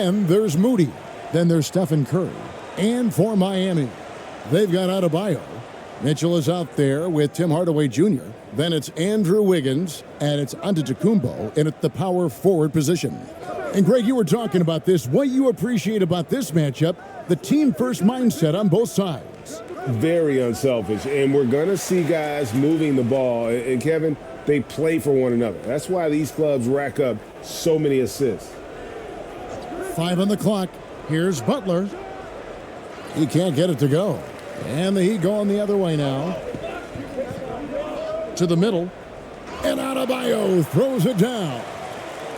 And there's Moody. Then there's Stephen Curry. And for Miami, they've got Adebayo. Mitchell is out there with Tim Hardaway Jr. Then it's Andrew Wiggins, and it's Antetokounmpo in at the power forward position. And Greg, you were talking about this. What you appreciate about this matchup, the team-first mindset on both sides. Very unselfish, and we're going to see guys moving the ball. And Kevin, they play for one another. That's why these clubs rack up so many assists. 5 on the clock. Here's Butler. He can't get it to go. And the Heat going the other way now. To the middle. And Adebayo throws it down.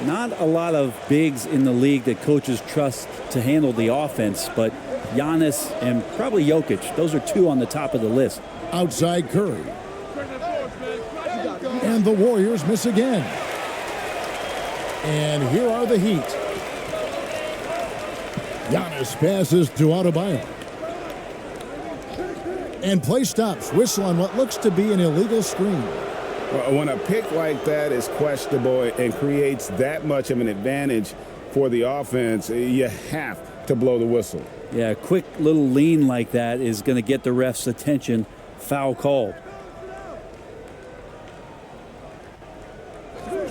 Not a lot of bigs in the league that coaches trust to handle the offense, but Giannis and probably Jokic, those are two on the top of the list. Outside Curry. And the Warriors miss again. And here are the Heat. Giannis passes to Adebayo. And play stops. Whistle on what looks to be an illegal screen. When a pick like that is questionable and creates that much of an advantage for the offense, you have to blow the whistle. Yeah, a quick little lean like that is going to get the ref's attention. Foul called.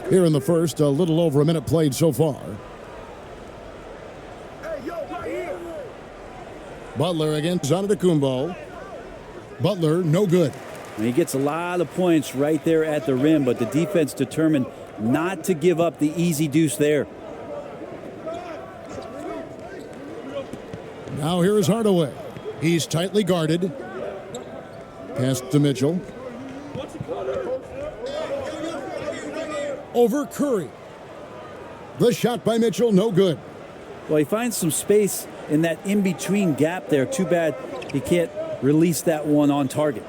Here in the first, a little over a minute played so far. Butler against Antetokounmpo. Butler, no good. And he gets a lot of points right there at the rim, but the defense determined not to give up the easy deuce there. Now here is Hardaway. He's tightly guarded. Pass to Mitchell. Over Curry. The shot by Mitchell, no good. Well, he finds some space in that in-between gap there. Too bad he can't release that one on target.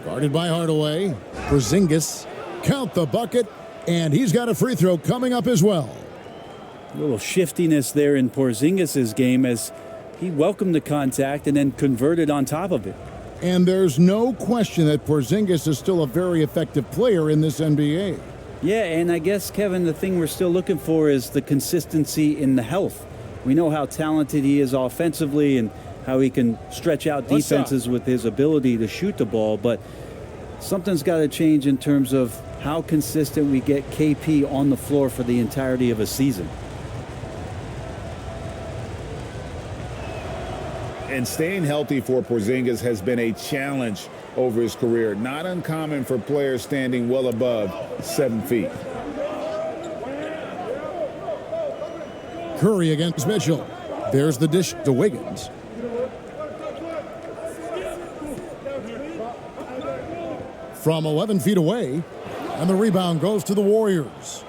Guarded by Hardaway. Porzingis. Count the bucket. And he's got a free throw coming up as well. A little shiftiness there in Porzingis' game as he welcomed the contact and then converted on top of it. And there's no question that Porzingis is still a very effective player in this NBA. Yeah, and I guess, Kevin, the thing we're still looking for is the consistency in the health. We know how talented he is offensively and how he can stretch out defenses with his ability to shoot the ball, but something's got to change in terms of how consistent we get KP on the floor for the entirety of a season. And staying healthy for Porzingis has been a challenge over his career. Not uncommon for players standing well above 7 feet. Curry against Mitchell. There's the dish to Wiggins. From 11 feet away, and the rebound goes to the Warriors.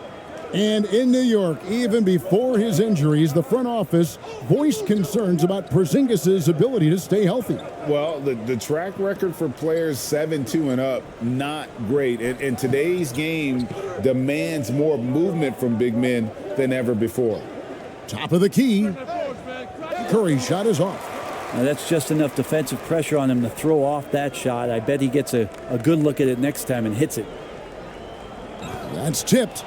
And in New York, even before his injuries, the front office voiced concerns about Porzingis' ability to stay healthy. Well, the track record for players 7-2 and up, not great. And today's game demands more movement from big men than ever before. Top of the key. Curry's shot is off. Now that's just enough defensive pressure on him to throw off that shot. I bet he gets a good look at it next time and hits it. That's tipped.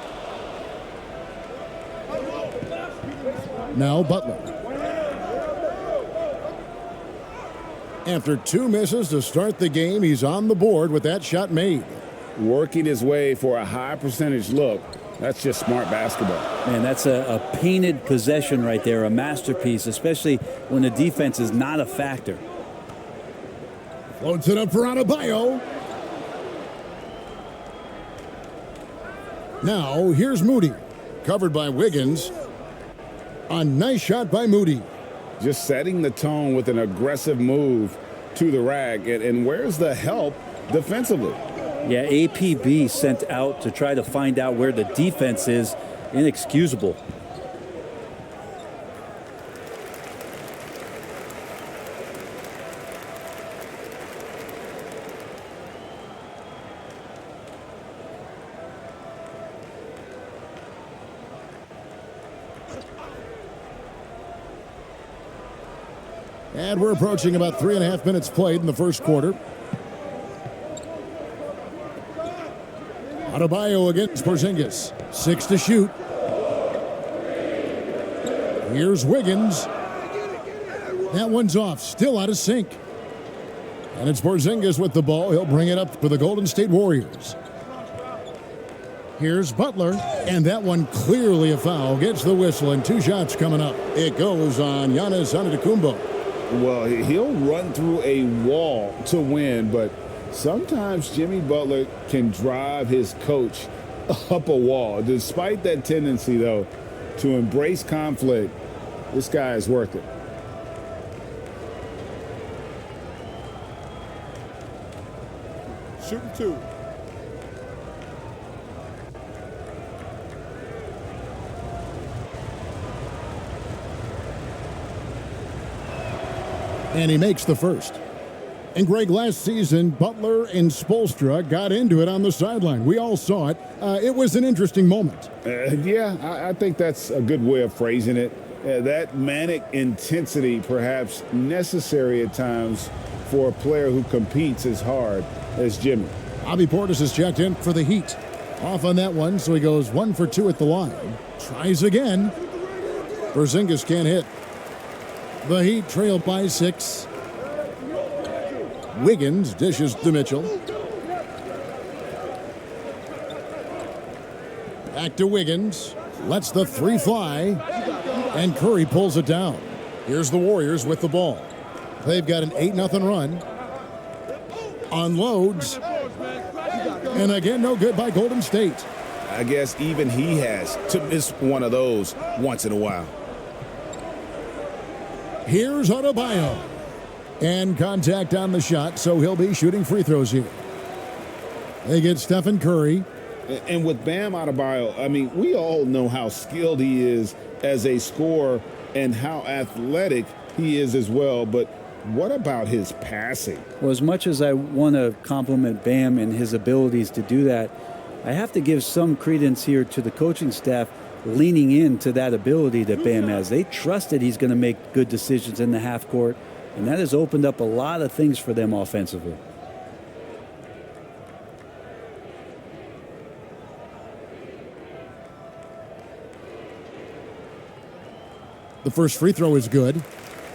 Now Butler. After 2 misses to start the game, he's on the board with that shot made. Working his way for a high percentage look. That's just smart basketball. Man, that's a painted possession right there, a masterpiece, especially when the defense is not a factor. Floats it up for Adebayo. Now, here's Moody. Covered by Wiggins. A nice shot by Moody. Just setting the tone with an aggressive move to the rack. And where's the help defensively? Yeah, APB sent out to try to find out where the defense is. Inexcusable. And we're approaching about 3.5 minutes played in the first quarter. Adebayo against Porzingis. 6 to shoot. Here's Wiggins. That one's off, still out of sync. And it's Porzingis with the ball. He'll bring it up for the Golden State Warriors. Here's Butler, and that one clearly a foul. Gets the whistle, and 2 shots coming up. It goes on Giannis Antetokounmpo. Well, he'll run through a wall to win, but sometimes Jimmy Butler can drive his coach up a wall. Despite that tendency, though, to embrace conflict, this guy is worth it. Shooting 2. And he makes the first. And Greg, last season, Butler and Spoelstra got into it on the sideline. We all saw it. It was an interesting moment. I think that's a good way of phrasing it. That manic intensity, perhaps necessary at times for a player who competes as hard as Jimmy. Bobby Portis is checked in for the Heat. Off on that one, so he goes 1 for 2 at the line. Tries again. Porzingis can't hit. The Heat trail by 6. Wiggins dishes to Mitchell. Back to Wiggins. Lets the 3 fly. And Curry pulls it down. Here's the Warriors with the ball. They've got an 8-0 run. Unloads. And again, no good by Golden State. I guess even he has to miss one of those once in a while. Here's Adebayo. And contact on the shot, so he'll be shooting free throws here. They get Stephen Curry. And with Bam Adebayo, I mean, we all know how skilled he is as a scorer and how athletic he is as well. But what about his passing? Well, as much as I want to compliment Bam and his abilities to do that, I have to give some credence here to the coaching staff leaning into that ability that Bam has. They trust that he's going to make good decisions in the half court, and that has opened up a lot of things for them offensively. The first free throw is good.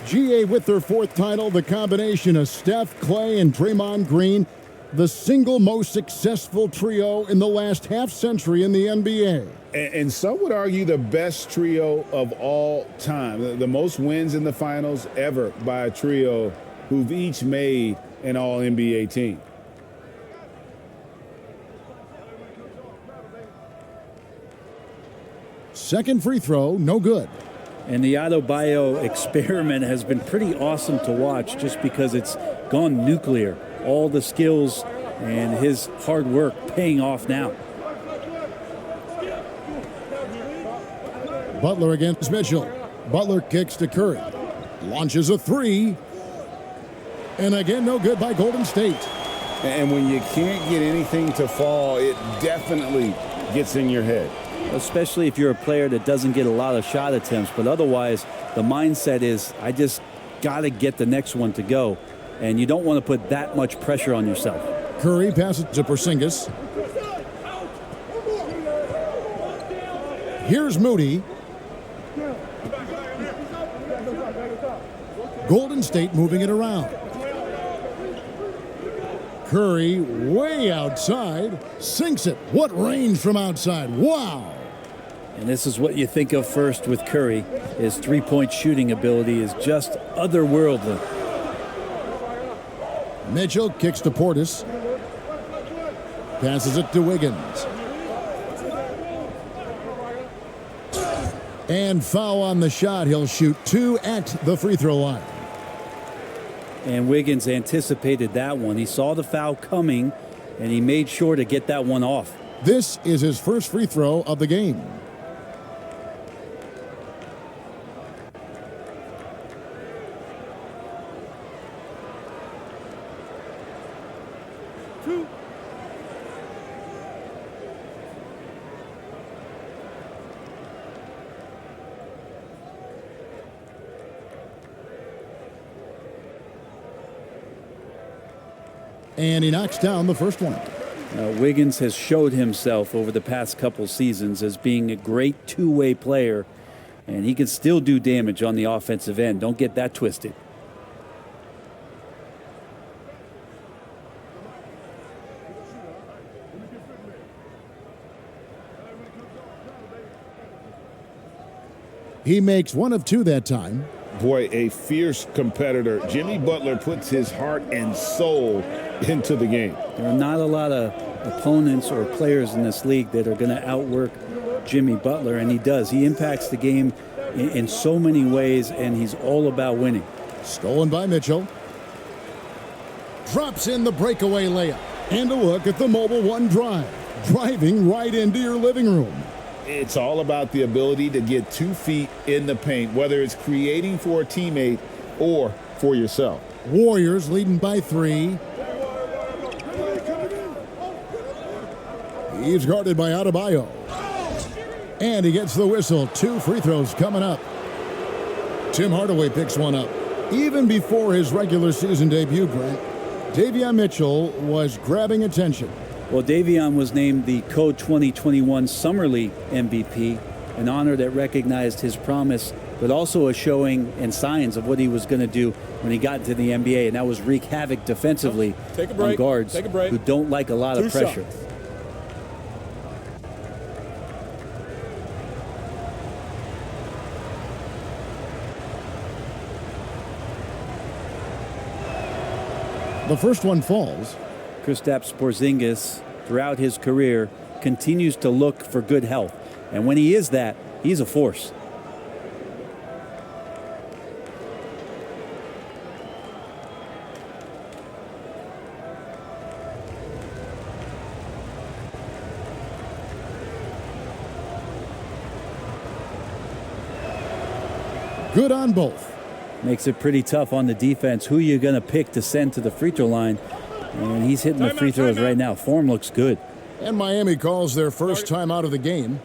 GA with their 4th title, the combination of Steph, Clay, and Draymond Green, the single most successful trio in the last half-century in the NBA. And some would argue the best trio of all time. The most wins in the finals ever by a trio who've each made an All-NBA team. Second free throw, no good. And the Adebayo experiment has been pretty awesome to watch just because it's gone nuclear. All the skills and his hard work paying off now. Butler against Mitchell. Butler kicks to Curry. Launches a 3. And again, no good by Golden State. And when you can't get anything to fall, it definitely gets in your head. Especially if you're a player that doesn't get a lot of shot attempts. But otherwise, the mindset is, I just got to get the next one to go. And you don't want to put that much pressure on yourself. Curry passes to Porzingis. Here's Moody. Golden State moving it around. Curry way outside, sinks it. What range from outside. Wow. And this is what you think of first with Curry. His three-point shooting ability is just otherworldly. Mitchell kicks to Portis. Passes it to Wiggins. And foul on the shot. He'll shoot 2 at the free throw line. And Wiggins anticipated that one. He saw the foul coming, and he made sure to get that one off. This is his first free throw of the game. And he knocks down the first one. Wiggins has showed himself over the past couple seasons as being a great two-way player, and he can still do damage on the offensive end. Don't get that twisted. He makes one of two that time. Boy, a fierce competitor. Jimmy Butler puts his heart and soul into the game. There are not a lot of opponents or players in this league that are going to outwork Jimmy Butler, and he does. He impacts the game in so many ways, and he's all about winning. Stolen by Mitchell. Drops in the breakaway layup. And a look at the Mobile One drive. Driving right into your living room. It's all about the ability to get 2 feet in the paint, whether it's creating for a teammate or for yourself. Warriors leading by 3. He's guarded by Adebayo. And he gets the whistle. 2 free throws coming up. Tim Hardaway picks one up. Even before his regular season debut, Grant, Davion Mitchell was grabbing attention. Well, Davion was named the Code 2021 Summer League MVP, an honor that recognized his promise, but also a showing and signs of what he was going to do when he got into the NBA, and that was wreak havoc defensively on guards who don't like a lot of pressure. The first one falls. Kristaps Porzingis, throughout his career, continues to look for good health. And when he is that, he's a force. Good on both. Makes it pretty tough on the defense. Who are you going to pick to send to the free throw line? And he's hitting the free throws right now. Form looks good. And Miami calls their first time out of the game.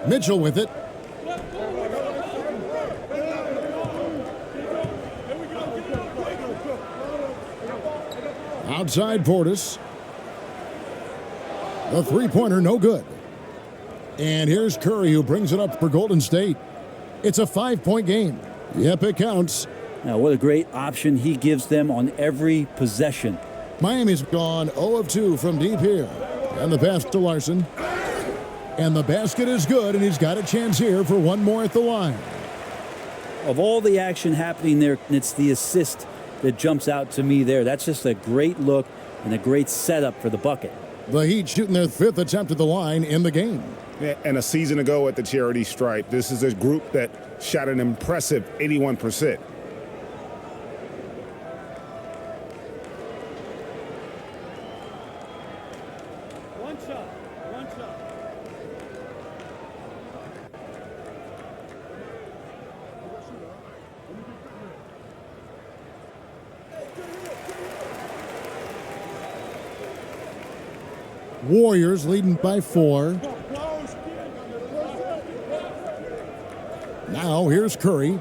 Mitchell with it. Outside Portis. The three-pointer, no good. And here's Curry, who brings it up for Golden State. It's a 5-point game. Yep, it counts. Now, what a great option he gives them on every possession. Miami's gone 0 of 2 from deep here. And the pass to Larson. And the basket is good, and he's got a chance here for one more at the line. Of all the action happening there, it's the assist that jumps out to me there. That's just a great look and a great setup for the bucket. The Heat shooting their 5th attempt at the line in the game. And a season ago at the charity stripe, this is a group that shot an impressive 81%. One shot. Warriors leading by 4. Now here's Curry.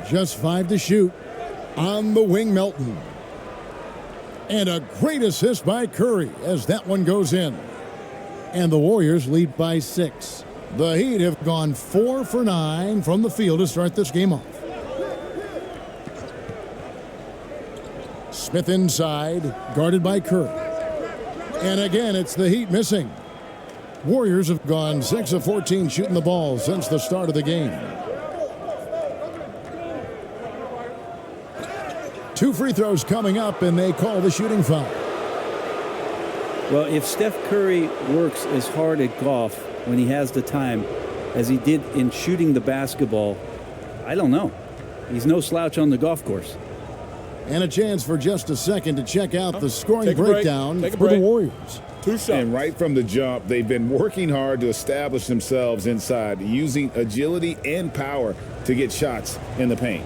Just 5 to shoot. On the wing, Melton. And a great assist by Curry as that one goes in. And the Warriors lead by 6. The Heat have gone 4 for 9 from the field to start this game off. Smith inside, guarded by Curry. And again, it's the Heat missing. Warriors have gone 6 of 14 shooting the ball since the start of the game. 2 free throws coming up, and they call the shooting foul. Well, if Steph Curry works as hard at golf when he has the time as he did in shooting the basketball, I don't know. He's no slouch on the golf course. And a chance for just a second to check out the scoring breakdown for the Warriors. 2 shots. And right from the jump, they've been working hard to establish themselves inside, using agility and power to get shots in the paint.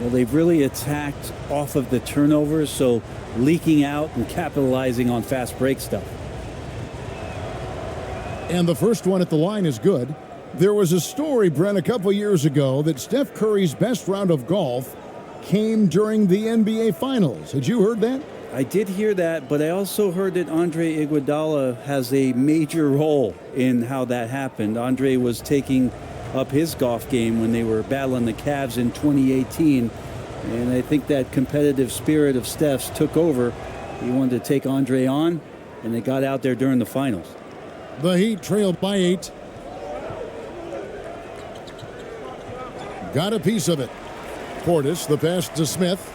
Well, they've really attacked off of the turnovers, so leaking out and capitalizing on fast break stuff. And the first one at the line is good. There was a story, Brent, a couple years ago that Steph Curry's best round of golf came during the NBA Finals. Had you heard that? I did hear that, but I also heard that Andre Iguodala has a major role in how that happened. Andre was taking up his golf game when they were battling the Cavs in 2018. And I think that competitive spirit of Steph's took over. He wanted to take Andre on, and they got out there during the finals. The Heat trailed by 8. Got a piece of it. Portis, the pass to Smith.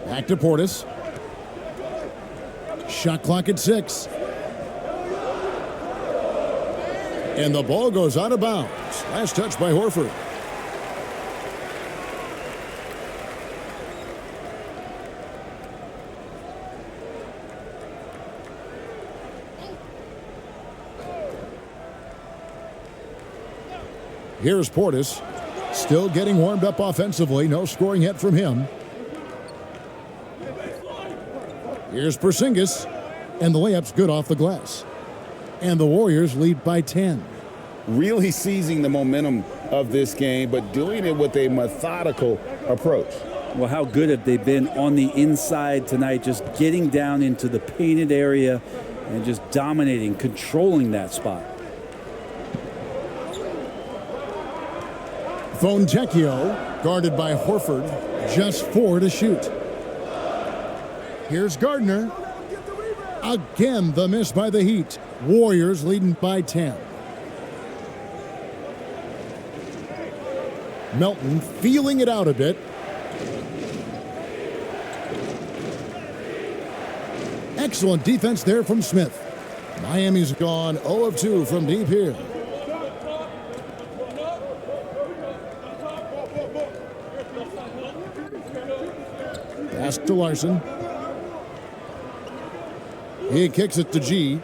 Back to Portis. Shot clock at 6. And the ball goes out of bounds. Last touch by Horford. Here's Portis. Still getting warmed up offensively. No scoring yet from him. Here's Porzingis. And the layup's good off the glass. And the Warriors lead by 10. Really seizing the momentum of this game, but doing it with a methodical approach. Well, how good have they been on the inside tonight, just getting down into the painted area and just dominating, controlling that spot. Fontecchio, guarded by Horford, just 4 to shoot. Here's Gardner. Again, the miss by the Heat. Warriors leading by 10. Melton feeling it out a bit. Excellent defense there from Smith. Miami's gone 0 of 2 from deep here. Pass to Larson. He kicks it to G.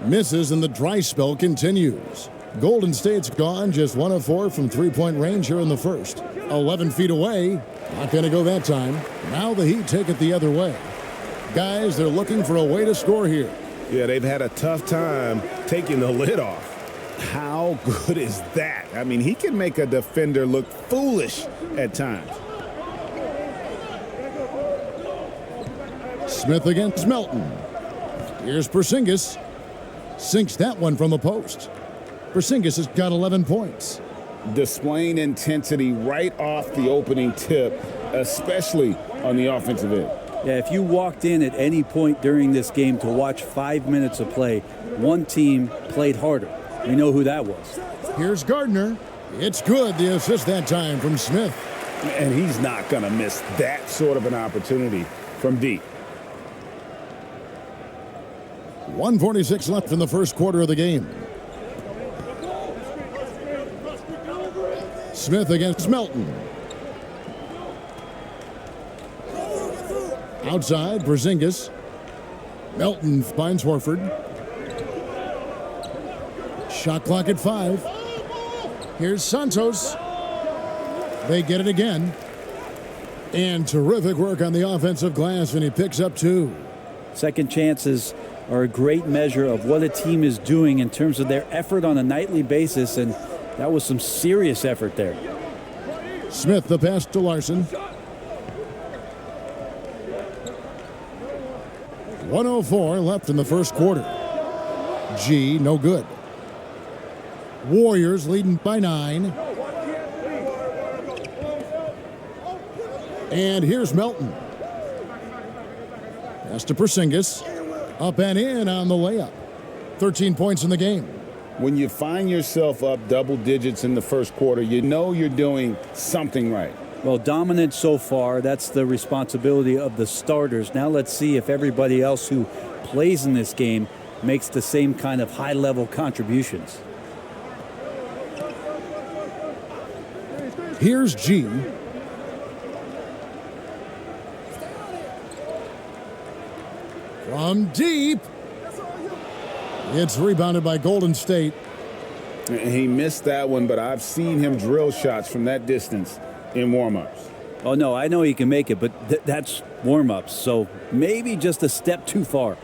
Misses, and the dry spell continues. Golden State's gone just 1 of 4 from three-point range here in the first. 11 feet away. Not going to go that time. Now the Heat take it the other way. Guys, they're looking for a way to score here. Yeah, they've had a tough time taking the lid off. How good is that? I mean, he can make a defender look foolish at times. Smith against Melton. Here's Porzingis. Sinks that one from the post. Porzingis has got 11 points. Displaying intensity right off the opening tip, especially on the offensive end. Yeah, if you walked in at any point during this game to watch 5 minutes of play, one team played harder. We know who that was. Here's Gardner. It's good. The assist that time from Smith. And he's not going to miss that sort of an opportunity from deep. 1:46 left in the first quarter of the game. Smith against Melton. Outside, Porzingis. Melton finds Horford. Shot clock at 5. Here's Santos. They get it again. And terrific work on the offensive glass, and he picks up 2. Second chances are a great measure of what a team is doing in terms of their effort on a nightly basis, and that was some serious effort there. Smith, the pass to Larson. 1:04 left in the first quarter. G, no good. Warriors leading by 9. And here's Melton. Pass to Porzingis. Up and in on the layup. 13 points in the game. When you find yourself up double digits in the first quarter, you know you're doing something right. Well, dominant so far. That's the responsibility of the starters. Now let's see if everybody else who plays in this game makes the same kind of high-level contributions. Here's G. From deep. It's rebounded by Golden State. He missed that one, but I've seen him drill shots from that distance in warm-ups. Oh, no, I know he can make it, but that's warm-ups, so maybe just a step too far.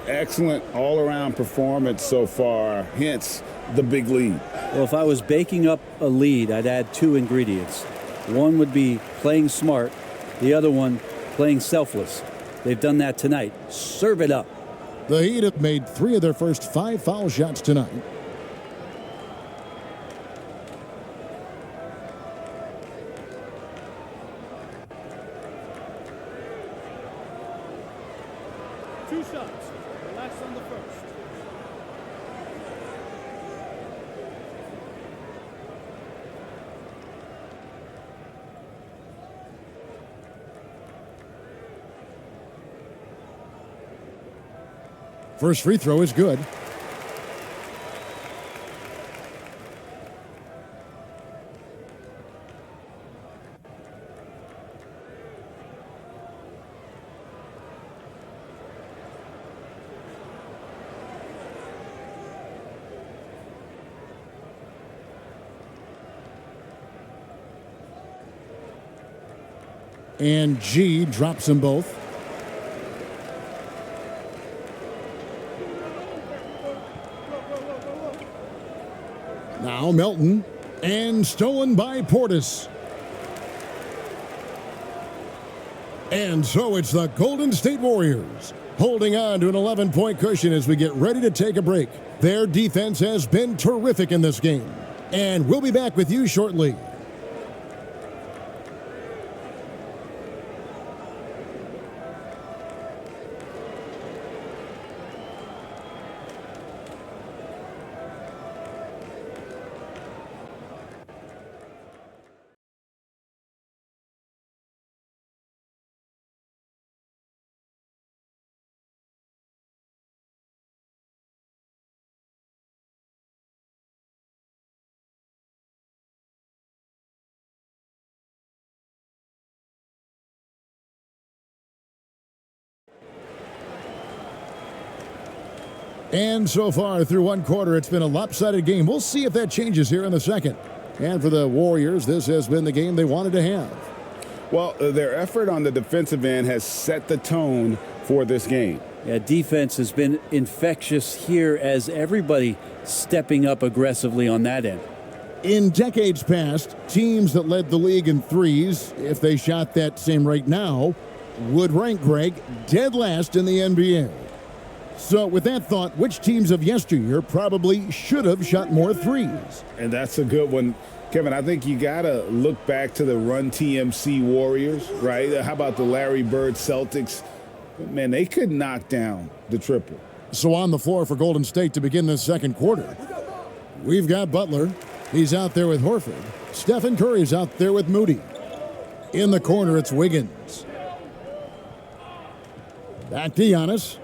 Excellent all-around performance so far, hence the big lead. Well, if I was baking up a lead, I'd add 2 ingredients. One would be playing smart, the other one playing selfless. They've done that tonight. Serve it up. The Heat have made 3 of their first 5 foul shots tonight. Two shots. Relax on the first. First free throw is good. And G drops them both. Now Melton, and stolen by Portis. And so it's the Golden State Warriors holding on to an 11-point cushion as we get ready to take a break. Their defense has been terrific in this game. And we'll be back with you shortly. And so far through one quarter, it's been a lopsided game. We'll see if that changes here in the second. And for the Warriors, this has been the game they wanted to have. Well, their effort on the defensive end has set the tone for this game. Yeah, defense has been infectious here as everybody stepping up aggressively on that end. In decades past, teams that led the league in threes, if they shot that same rate now, would rank, Greg, dead last in the NBA. So with that thought, which teams of yesteryear probably should have shot more threes? And that's a good one. Kevin, I think you got to look back to the Run TMC Warriors, right? How about the Larry Bird Celtics? Man, they could knock down the triple. So on the floor for Golden State to begin this second quarter, we've got Butler. He's out there with Horford. Stephen Curry's out there with Moody. In the corner, it's Wiggins. Back to Giannis.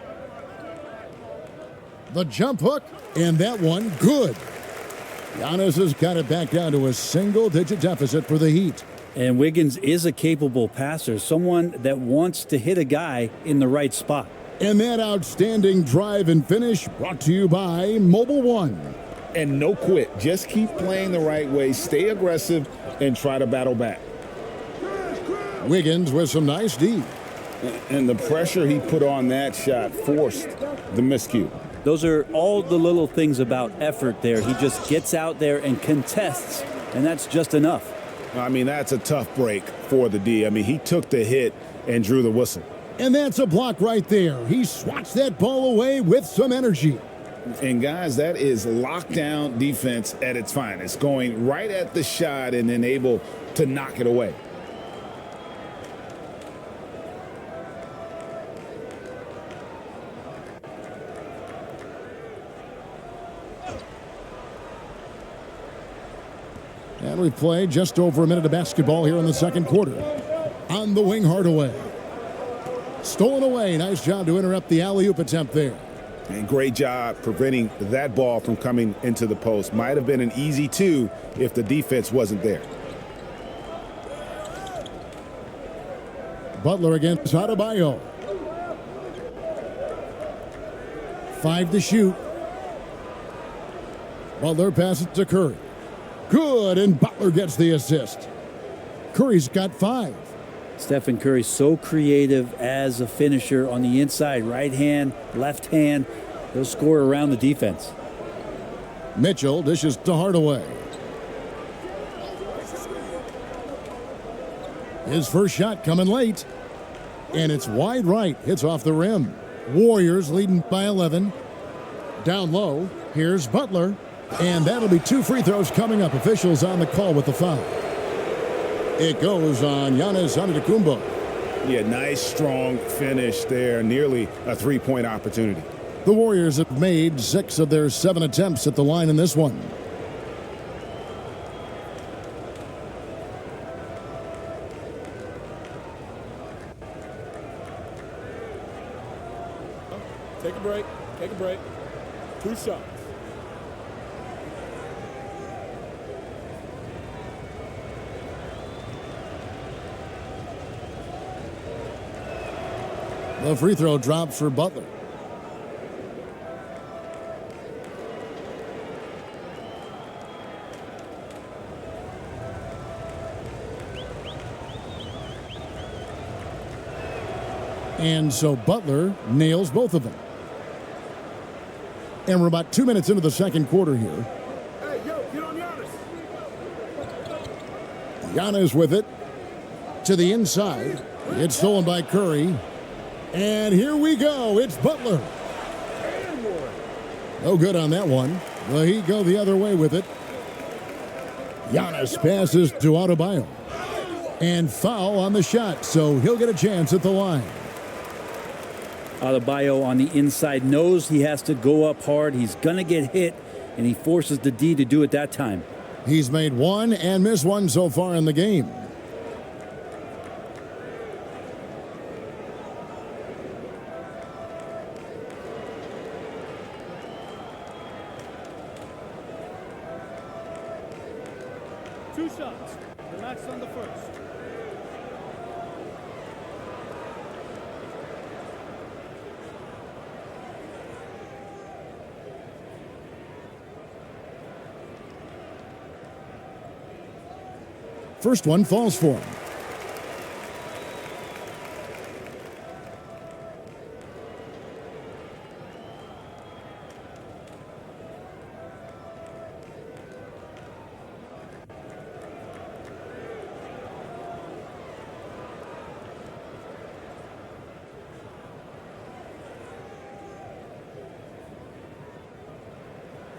The jump hook, and that one good. Giannis has got it back down to a single-digit deficit for the Heat. And Wiggins is a capable passer, someone that wants to hit a guy in the right spot. And that outstanding drive and finish brought to you by Mobile One. And no quit. Just keep playing the right way, stay aggressive, and try to battle back. Wiggins with some nice D. And the pressure he put on that shot forced the miscue. Those are all the little things about effort there. He just gets out there and contests, and that's just enough. I mean, that's a tough break for the D. I mean, he took the hit and drew the whistle. And that's a block right there. He swats that ball away with some energy. And guys, that is lockdown defense at its finest, going right at the shot and then able to knock it away. And we've played just over a minute of basketball here in the second quarter. On the wing, Hardaway. Stolen away. Nice job to interrupt the alley-oop attempt there. And great job preventing that ball from coming into the post. Might have been an easy two if the defense wasn't there. Butler against Adebayo. 5 to shoot. Butler passes to Curry. Good, and Butler gets the assist. Curry's got 5. Stephen Curry so creative as a finisher on the inside. Right hand, left hand. He'll score around the defense. Mitchell dishes to Hardaway. His first shot coming late. And it's wide right. Hits off the rim. Warriors leading by 11. Down low. Here's Butler. And that'll be 2 free throws coming up. Officials on the call with the foul. It goes on Giannis Antetokounmpo. Yeah, nice, strong finish there. Nearly a three-point opportunity. The Warriors have made 6 of their 7 attempts at the line in this one. Take a break. Take a break. 2 shots. The free throw drops for Butler. And so Butler nails both of them. And we're about 2 minutes into the second quarter here. Hey, yo, get on Giannis. Giannis with it to the inside. It's stolen by Curry. And here we go. It's Butler. No good on that one. Well, he go the other way with it. Giannis passes to Adebayo. And foul on the shot, so he'll get a chance at the line. Adebayo on the inside knows he has to go up hard. He's going to get hit, and he forces the D to do it that time. He's made 1 and missed 1 so far in the game. Two shots. Relax on the first. First one falls for him.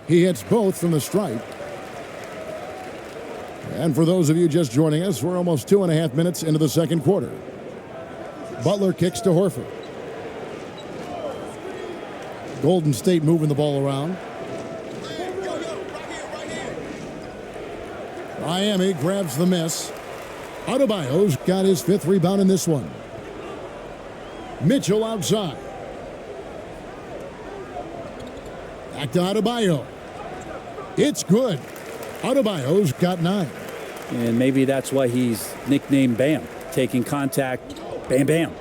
He hits both from the stripe. And for those of you just joining us, we're almost 2.5 minutes into the second quarter. Butler kicks to Horford. Golden State moving the ball around. Miami grabs the miss. Adebayo's got his 5th rebound in this one. Mitchell outside. Back to Adebayo. It's good. Adebayo's got 9. And maybe that's why he's nicknamed Bam. Taking contact, bam, bam.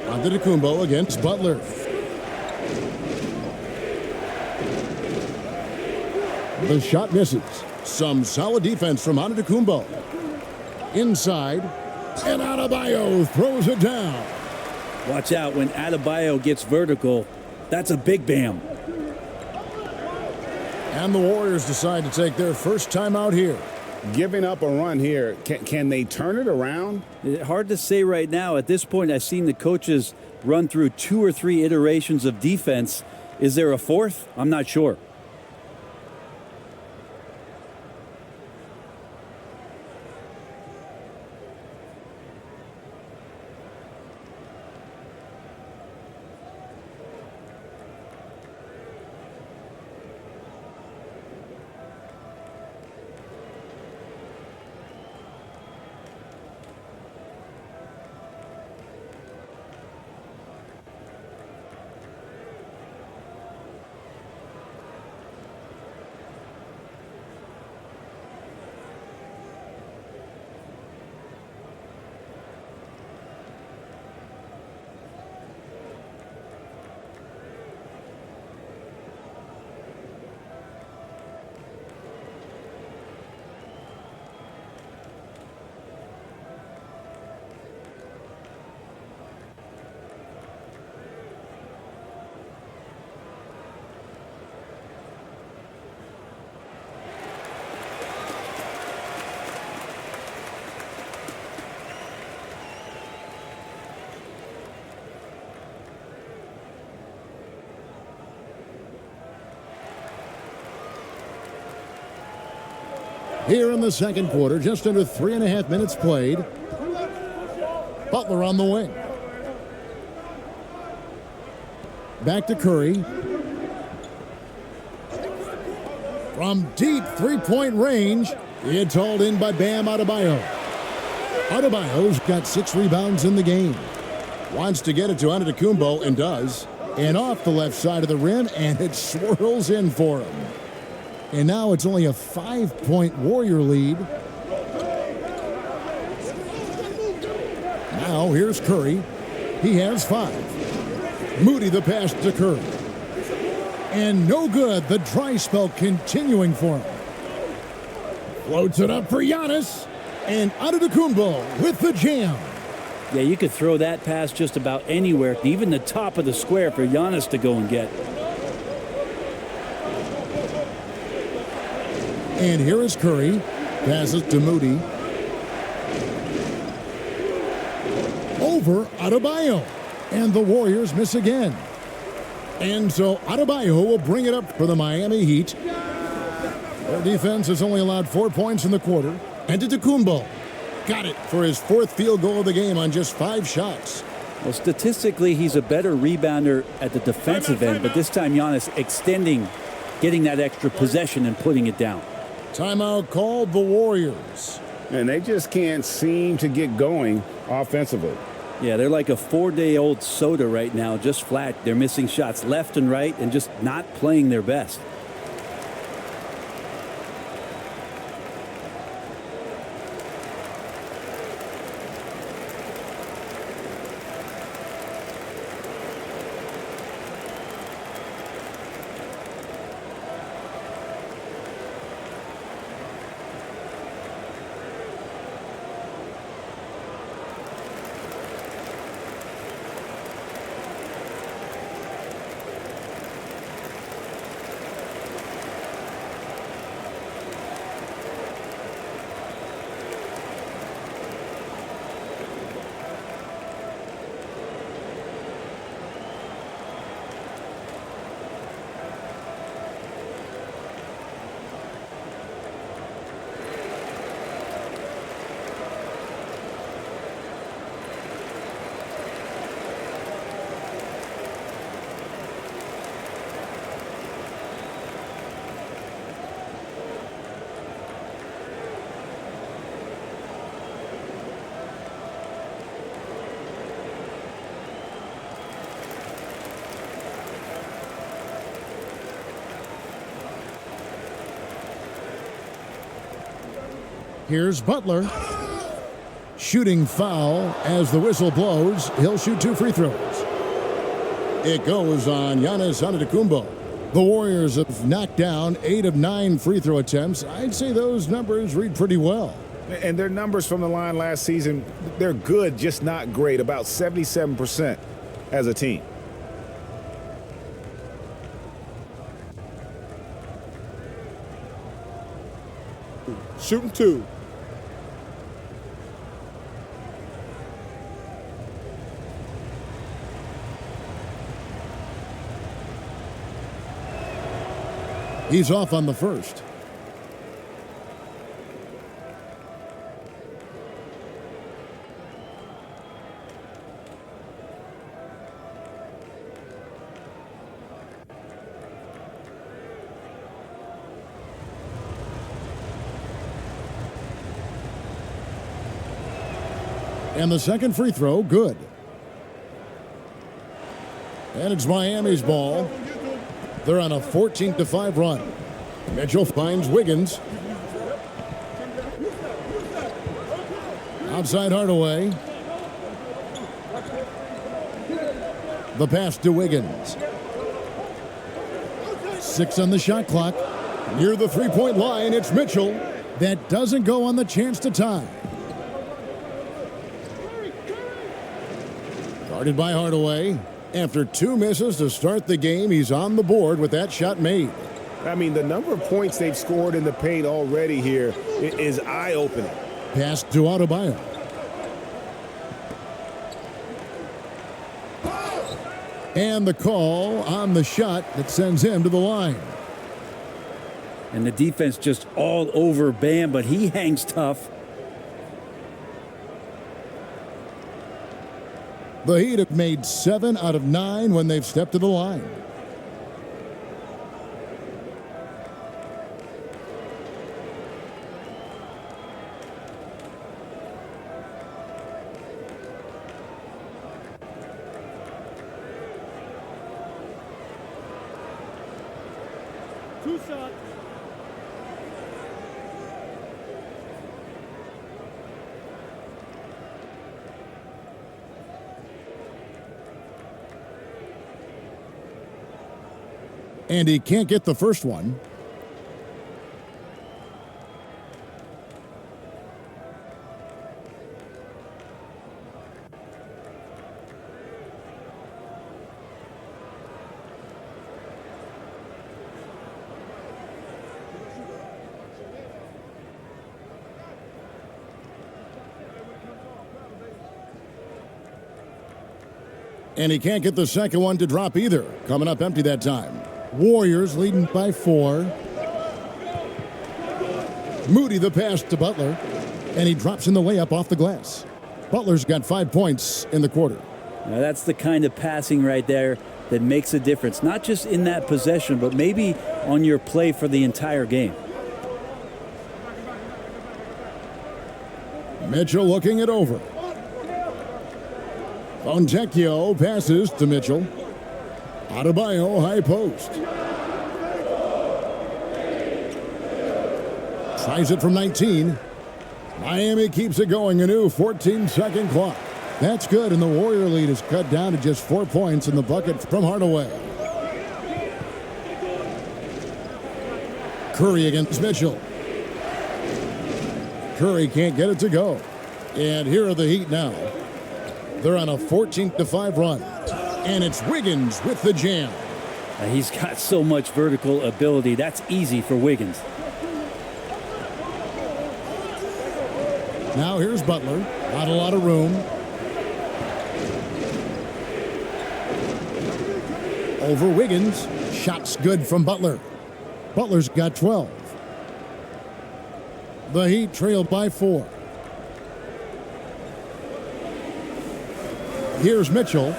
Antetokounmpo against Butler. The shot misses. Some solid defense from Antetokounmpo. Inside, and Adebayo throws it down. Watch out when Adebayo gets vertical. That's a big bam. And the Warriors decide to take their first timeout here. Giving up a run here. Can they turn it around? Hard to say right now. At this point, I've seen the coaches run through 2 or 3 iterations of defense. Is there a fourth? I'm not sure. Here in the second quarter, just under 3.5 minutes played. Butler on the wing. Back to Curry. From deep three-point range, it's hauled in by Bam Adebayo. Adebayo's got 6 rebounds in the game. Wants to get it to Antetokounmpo and does. And off the left side of the rim, and it swirls in for him. And now it's only a 5-point Warrior lead. Now here's Curry. He has 5. Moody the pass to Curry. And no good. The dry spell continuing for him. Floats it up for Giannis. And Antetokounmpo with the jam. Yeah, you could throw that pass just about anywhere, even the top of the square for Giannis to go and get. And here is Curry. Passes to Moody. Over Adebayo. And the Warriors miss again. And so Adebayo will bring it up for the Miami Heat. Their defense has only allowed 4 points in the quarter. Antetokounmpo got it for his 4th field goal of the game on just 5 shots. Well, statistically, he's a better rebounder at the defensive end, but this time Giannis extending, getting that extra possession and putting it down. Timeout called the Warriors. And they just can't seem to get going offensively. Yeah, they're like a 4-day-old soda right now, just flat. They're missing shots left and right and just not playing their best. Here's Butler. Shooting foul as the whistle blows. He'll shoot 2 free throws. It goes on Giannis Antetokounmpo. The Warriors have knocked down 8 of 9 free throw attempts. I'd say those numbers read pretty well. And their numbers from the line last season, they're good, just not great, about 77% as a team. Shooting 2. He's off on the first. And the second free throw, good. And it's Miami's ball. They're on a 14-5 run. Mitchell finds Wiggins. Outside Hardaway. The pass to Wiggins. 6 on the shot clock. Near the three-point line, it's Mitchell. That doesn't go on the chance to tie. Guarded by Hardaway. After 2 misses to start the game, he's on the board with that shot made. I mean, the number of points they've scored in the paint already here is eye-opening. Pass to Adebayo. And the call on the shot that sends him to the line. And the defense just all over Bam, but he hangs tough. The Heat have made 7 out of 9 when they've stepped to the line. Two shots. And he can't get the first one. And he can't get the second one to drop either. Coming up empty that time. Warriors leading by 4. Moody the pass to Butler. And he drops in the layup off the glass. Butler's got 5 points in the quarter. Now that's the kind of passing right there that makes a difference. Not just in that possession, but maybe on your play for the entire game. Mitchell looking it over. Fontecchio passes to Mitchell. Adebayo high post. Tries it from 19. Miami keeps it going. A new 14-second clock. That's good, and the Warrior lead is cut down to just 4 points in the bucket from Hardaway. Curry against Mitchell. Curry can't get it to go. And here are the Heat now. They're on a 14-5 run. And it's Wiggins with the jam. He's got so much vertical ability. That's easy for Wiggins. Now here's Butler. Not a lot of room. Over Wiggins. Shots good from Butler. Butler's got 12. The Heat trail by 4. Here's Mitchell.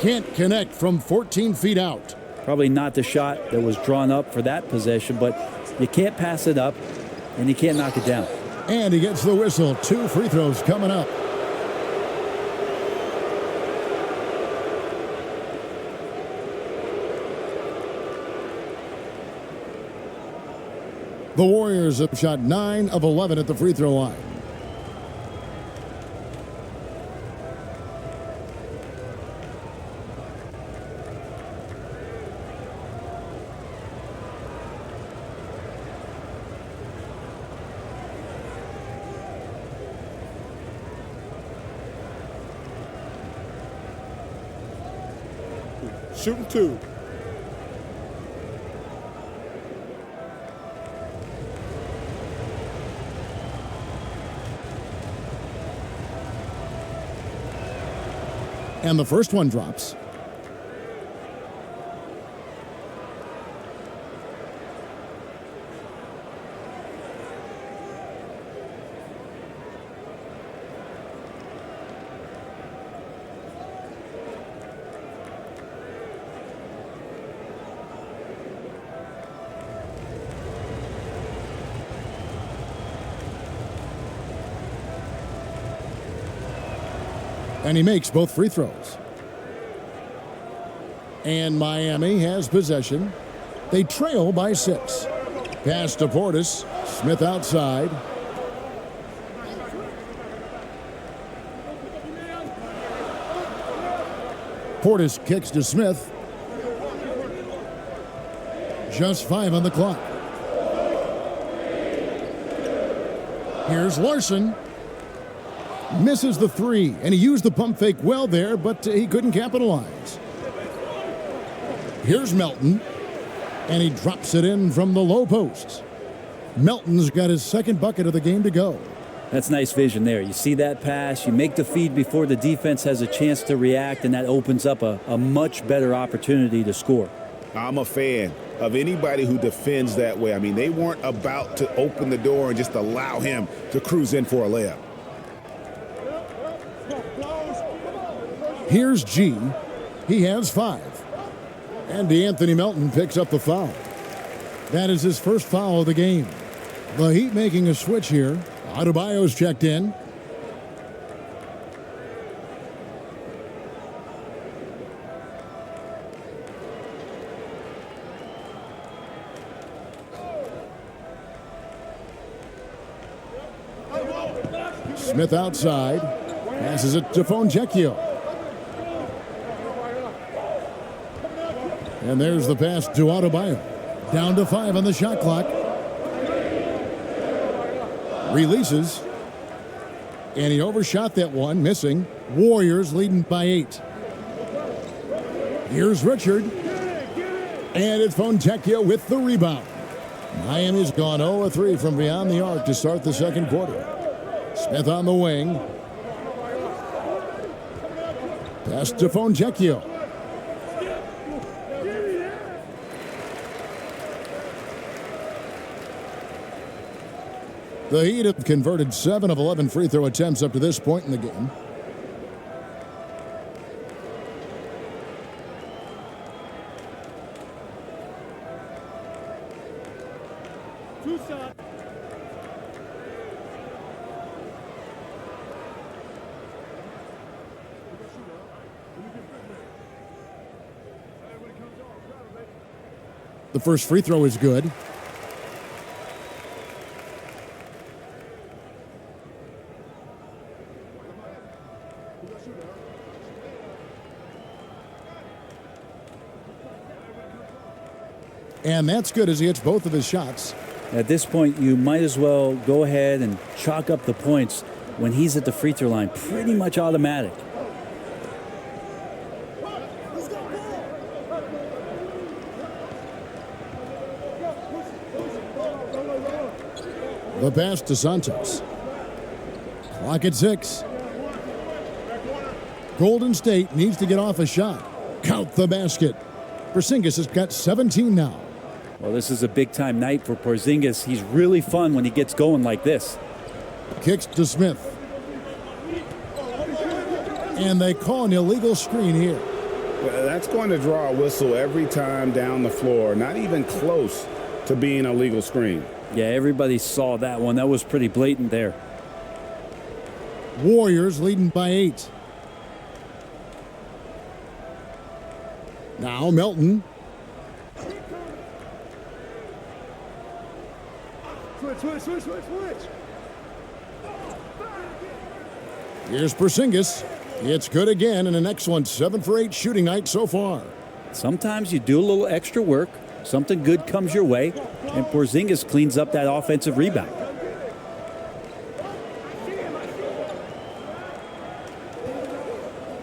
Can't connect from 14 feet out. Probably not the shot that was drawn up for that possession, but you can't pass it up, and you can't knock it down. And he gets the whistle. 2 free throws coming up. The Warriors have shot 9 of 11 at the free throw line. Shooting 2. And the first one drops. And he makes both free throws. And Miami has possession. They trail by 6. Pass to Portis. Smith outside. Portis kicks to Smith. Just 5 on the clock. Here's Larson. Misses the 3, and he used the pump fake well there, but he couldn't capitalize. Here's Melton, and he drops it in from the low post. Melton's got his second bucket of the game to go. That's nice vision there. You see that pass, you make the feed before the defense has a chance to react, and that opens up a much better opportunity to score. I'm a fan of anybody who defends that way. I mean, they weren't about to open the door and just allow him to cruise in for a layup. Here's G. He has 5. And DeAnthony Melton picks up the foul. That is his first foul of the game. The Heat making a switch here. Adebayo's checked in. Smith outside. Passes it to Fontecchio. And there's the pass to Adebayo. Down to 5 on the shot clock. Releases. And he overshot that one, missing. Warriors leading by 8. Here's Richard. And it's Fontecchio with the rebound. Miami's gone 0-3 from beyond the arc to start the second quarter. Smith on the wing. Pass to Fontecchio. The Heat have converted 7 of 11 free throw attempts up to this point in the game. Two shots. The first free throw is good. And that's good as he hits both of his shots. At this point, you might as well go ahead and chalk up the points when he's at the free throw line. Pretty much automatic. The pass to Santos. Clock at 6. Golden State needs to get off a shot. Count the basket. Porzingis has got 17 now. Well, this is a big-time night for Porzingis. He's really fun when he gets going like this. Kicks to Smith. And they call an illegal screen here. Well, that's going to draw a whistle every time down the floor. Not even close to being a legal screen. Yeah, everybody saw that one. That was pretty blatant there. Warriors leading by 8. Now Melton. Here's Porzingis. It's good again, and an excellent 7 for 8 shooting night so far. Sometimes you do a little extra work, something good comes your way, and Porzingis cleans up that offensive rebound.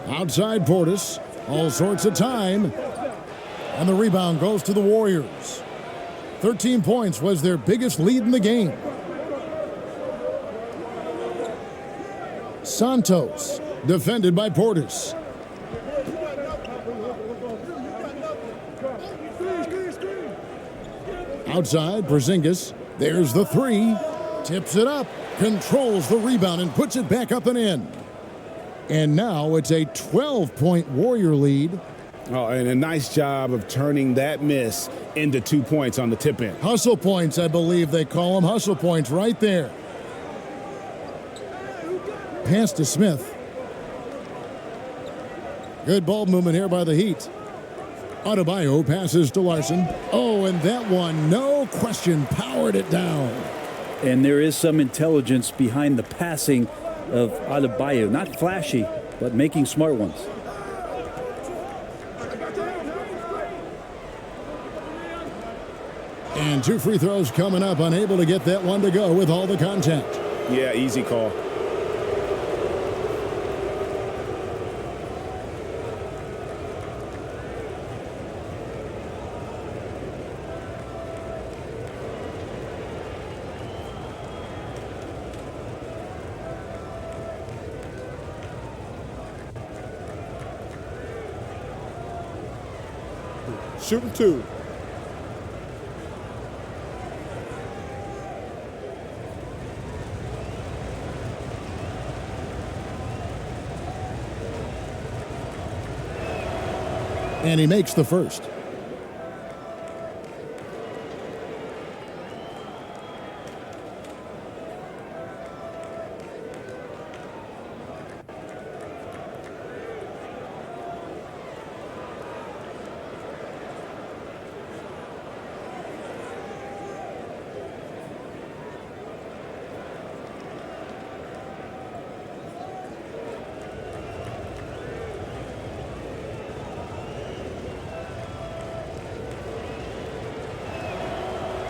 Outside Portis, all sorts of time. And the rebound goes to the Warriors. 13 points was their biggest lead in the game. Santos, defended by Portis. Outside, Porzingis. There's the three. Tips it up, controls the rebound, and puts it back up and in. And now it's a 12-point Warrior lead. Oh, and a nice job of turning that miss into 2 points on the tip in. Hustle points, I believe they call them. Hustle points right there. Pass to Smith. Good ball movement here by the Heat. Adebayo passes to Larson. Oh, and that one, no question, powered it down. And there is some intelligence behind the passing of Adebayo. Not flashy, but making smart ones. And 2 free throws coming up, unable to get that one to go with all the contact. Yeah, easy call. Shooting 2. And he makes the first.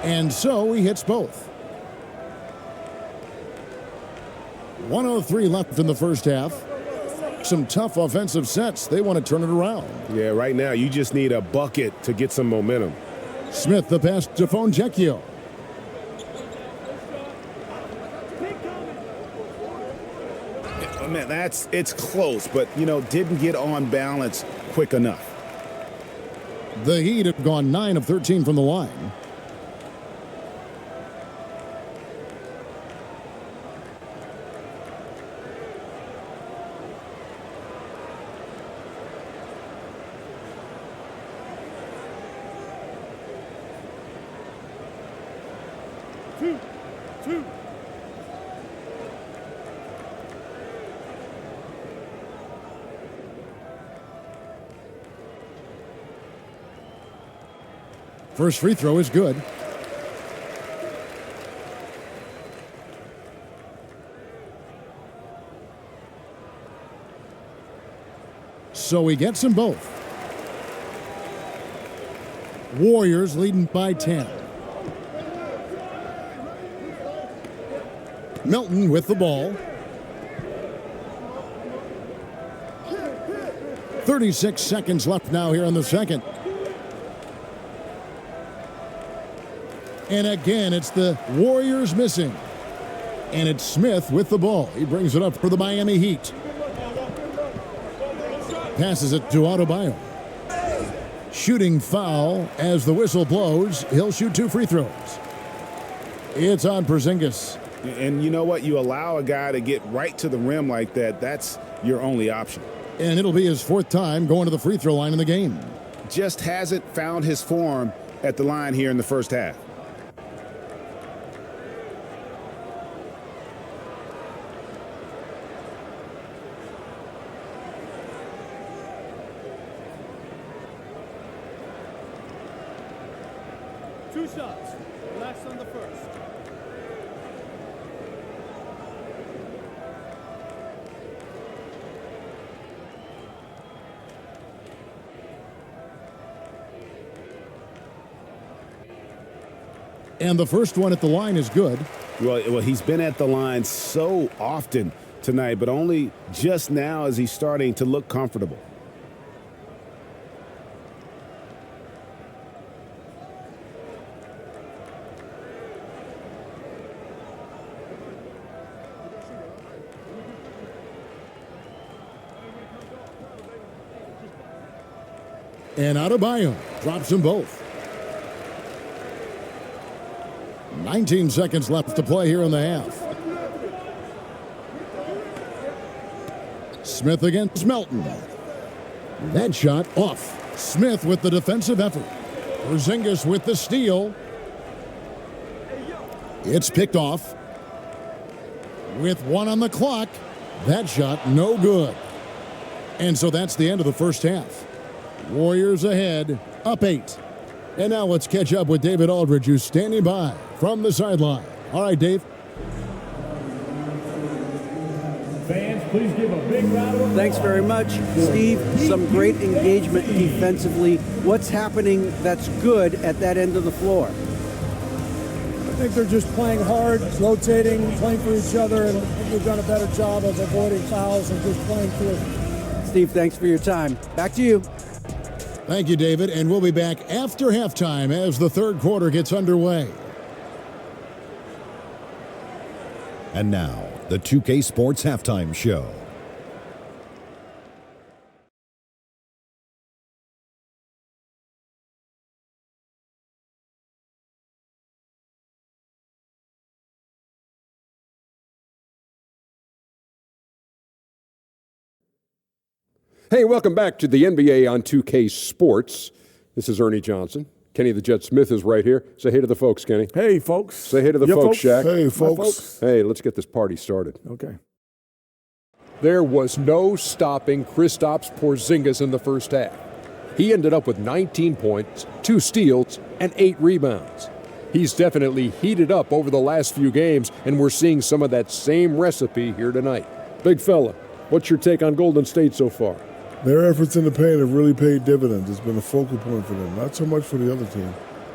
And so he hits both. 1:03 left in the first half. Some tough offensive sets. They want to turn it around. Yeah, right now you just need a bucket to get some momentum. Smith, the pass to Fonjecchio. Man, it's close, but, didn't get on balance quick enough. The Heat have gone 9 of 13 from the line. Two. First free throw is good. So he gets them both. Warriors leading by 10. Milton with the ball. 36 seconds left now here in the second. And again, it's the Warriors missing. And it's Smith with the ball. He brings it up for the Miami Heat. Passes it to Adebayo. Shooting foul as the whistle blows. He'll shoot 2 free throws. It's on Porzingis. And you know what? You allow a guy to get right to the rim like that, that's your only option. And it'll be his 4th time going to the free throw line in the game. Just hasn't found his form at the line here in the first half. Two shots. Relax on the first. And the first one at the line is good. Well, he's been at the line so often tonight, but only just now is he starting to look comfortable. And Adebayo drops them both. 19 seconds left to play here in the half. Smith against Melton. That shot off. Smith with the defensive effort. Porzingis with the steal. It's picked off. With 1 on the clock. That shot no good. And so that's the end of the first half. Warriors ahead, up 8. And now let's catch up with David Aldridge, who's standing by from the sideline. All right, Dave. Fans, please give a big round of applause. Thanks very much, Steve. Some great engagement defensively. What's happening that's good at that end of the floor? I think they're just playing hard, rotating, playing for each other, and I think they've done a better job of avoiding fouls and just playing through. Steve, thanks for your time. Back to you. Thank you, David, and we'll be back after halftime as the third quarter gets underway. And now, the 2K Sports Halftime Show. Hey, welcome back to the NBA on 2K Sports. This is Ernie Johnson. Kenny the Jet Smith is right here. Say hey to the folks, Kenny. Hey, folks. Say hey to the folks, Shaq. Hey, folks. Hey, let's get this party started. Okay. There was no stopping Kristaps Porzingis in the first half. He ended up with 19 points, 2 steals, and 8 rebounds. He's definitely heated up over the last few games, and we're seeing some of that same recipe here tonight. Big fella, what's your take on Golden State so far? Their efforts in the paint have really paid dividends. It's been a focal point for them, not so much for the other team.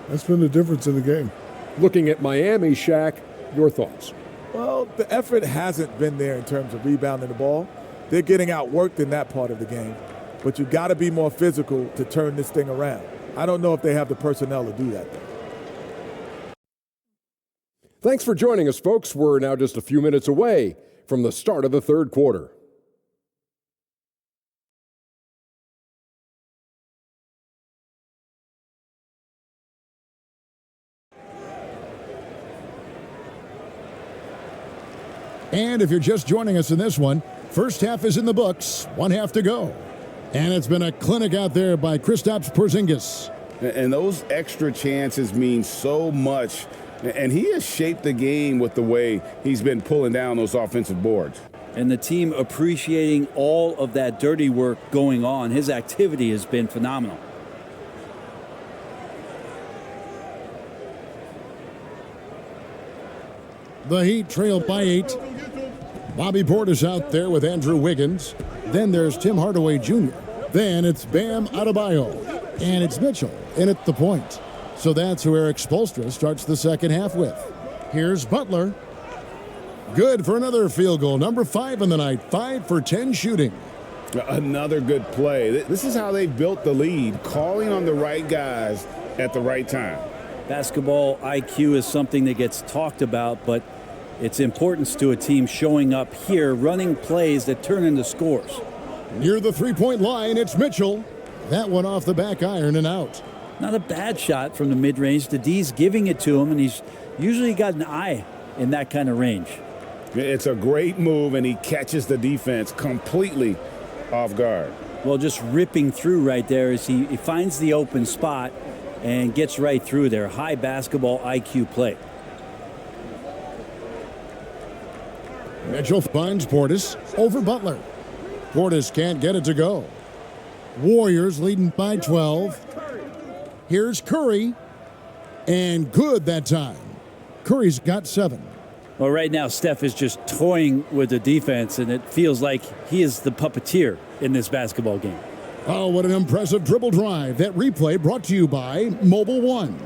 That's been the difference in the game. Looking at Miami, Shaq, your thoughts? Well, the effort hasn't been there in terms of rebounding the ball. They're getting outworked in that part of the game. But you got to be more physical to turn this thing around. I don't know if they have the personnel to do that, though. Thanks for joining us, folks. We're now just a few minutes away from the start of the third quarter. And if you're just joining us in this one, first half is in the books, 1 half to go. And it's been a clinic out there by Kristaps Porzingis. And those extra chances mean so much. And he has shaped the game with the way he's been pulling down those offensive boards. And the team appreciating all of that dirty work going on. His activity has been phenomenal. The Heat trail by 8. Bobby Portis out there with Andrew Wiggins. Then there's Tim Hardaway Jr. Then it's Bam Adebayo. And it's Mitchell in at the point. So that's who Eric Spoelstra starts the second half with. Here's Butler. Good for another field goal. Number 5 in the night. 5 for 10 shooting. Another good play. This is how they built the lead, calling on the right guys at the right time. Basketball IQ is something that gets talked about, but its importance to a team showing up here, running plays that turn into scores. Near the three-point line, it's Mitchell. That one off the back iron and out. Not a bad shot from the mid-range. The D's giving it to him, and he's usually got an eye in that kind of range. It's a great move, and he catches the defense completely off guard. Well, just ripping through right there as he finds the open spot and gets right through there. High basketball IQ play. Mitchell finds Portis over Butler. Portis can't get it to go. Warriors leading by 12. Here's Curry. And good that time. Curry's got 7. Well, right now, Steph is just toying with the defense, and it feels like he is the puppeteer in this basketball game. Oh, what an impressive dribble drive. That replay brought to you by Mobile One.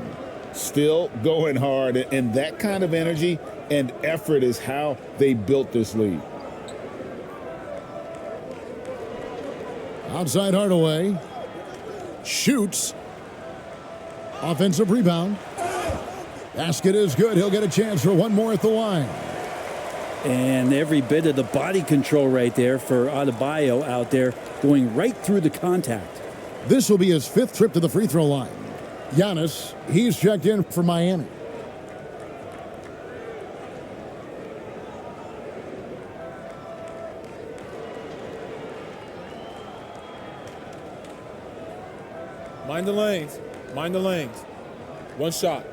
still going hard, and that kind of energy and effort is how they built this lead. Outside Hardaway. Shoots. Offensive rebound. Basket is good. He'll get a chance for one more at the line. And every bit of the body control right there for Adebayo out there, going right through the contact. This will be his 5th trip to the free throw line. Giannis, he's checked in for Miami. Mind the lanes. Mind the lanes. One shot.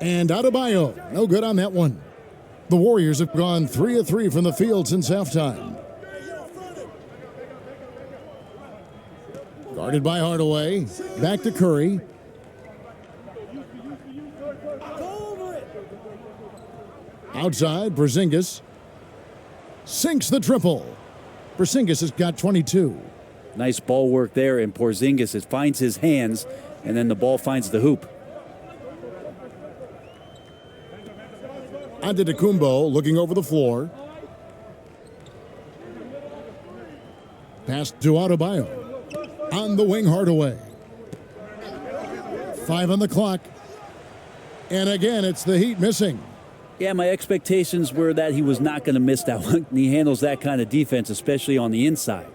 And Adebayo, no good on that one. The Warriors have gone 3 of 3 from the field since halftime. Guarded by Hardaway. Back to Curry. Outside, Porzingis. Sinks the triple. Porzingis has got 22. Nice ball work there, and Porzingis, it finds his hands, and then the ball finds the hoop. Antetokounmpo looking over the floor. Pass to Adebayo. On the wing, Hardaway. 5 on the clock. And again, it's the Heat missing. Yeah, my expectations were that he was not going to miss that one. He handles that kind of defense, especially on the inside.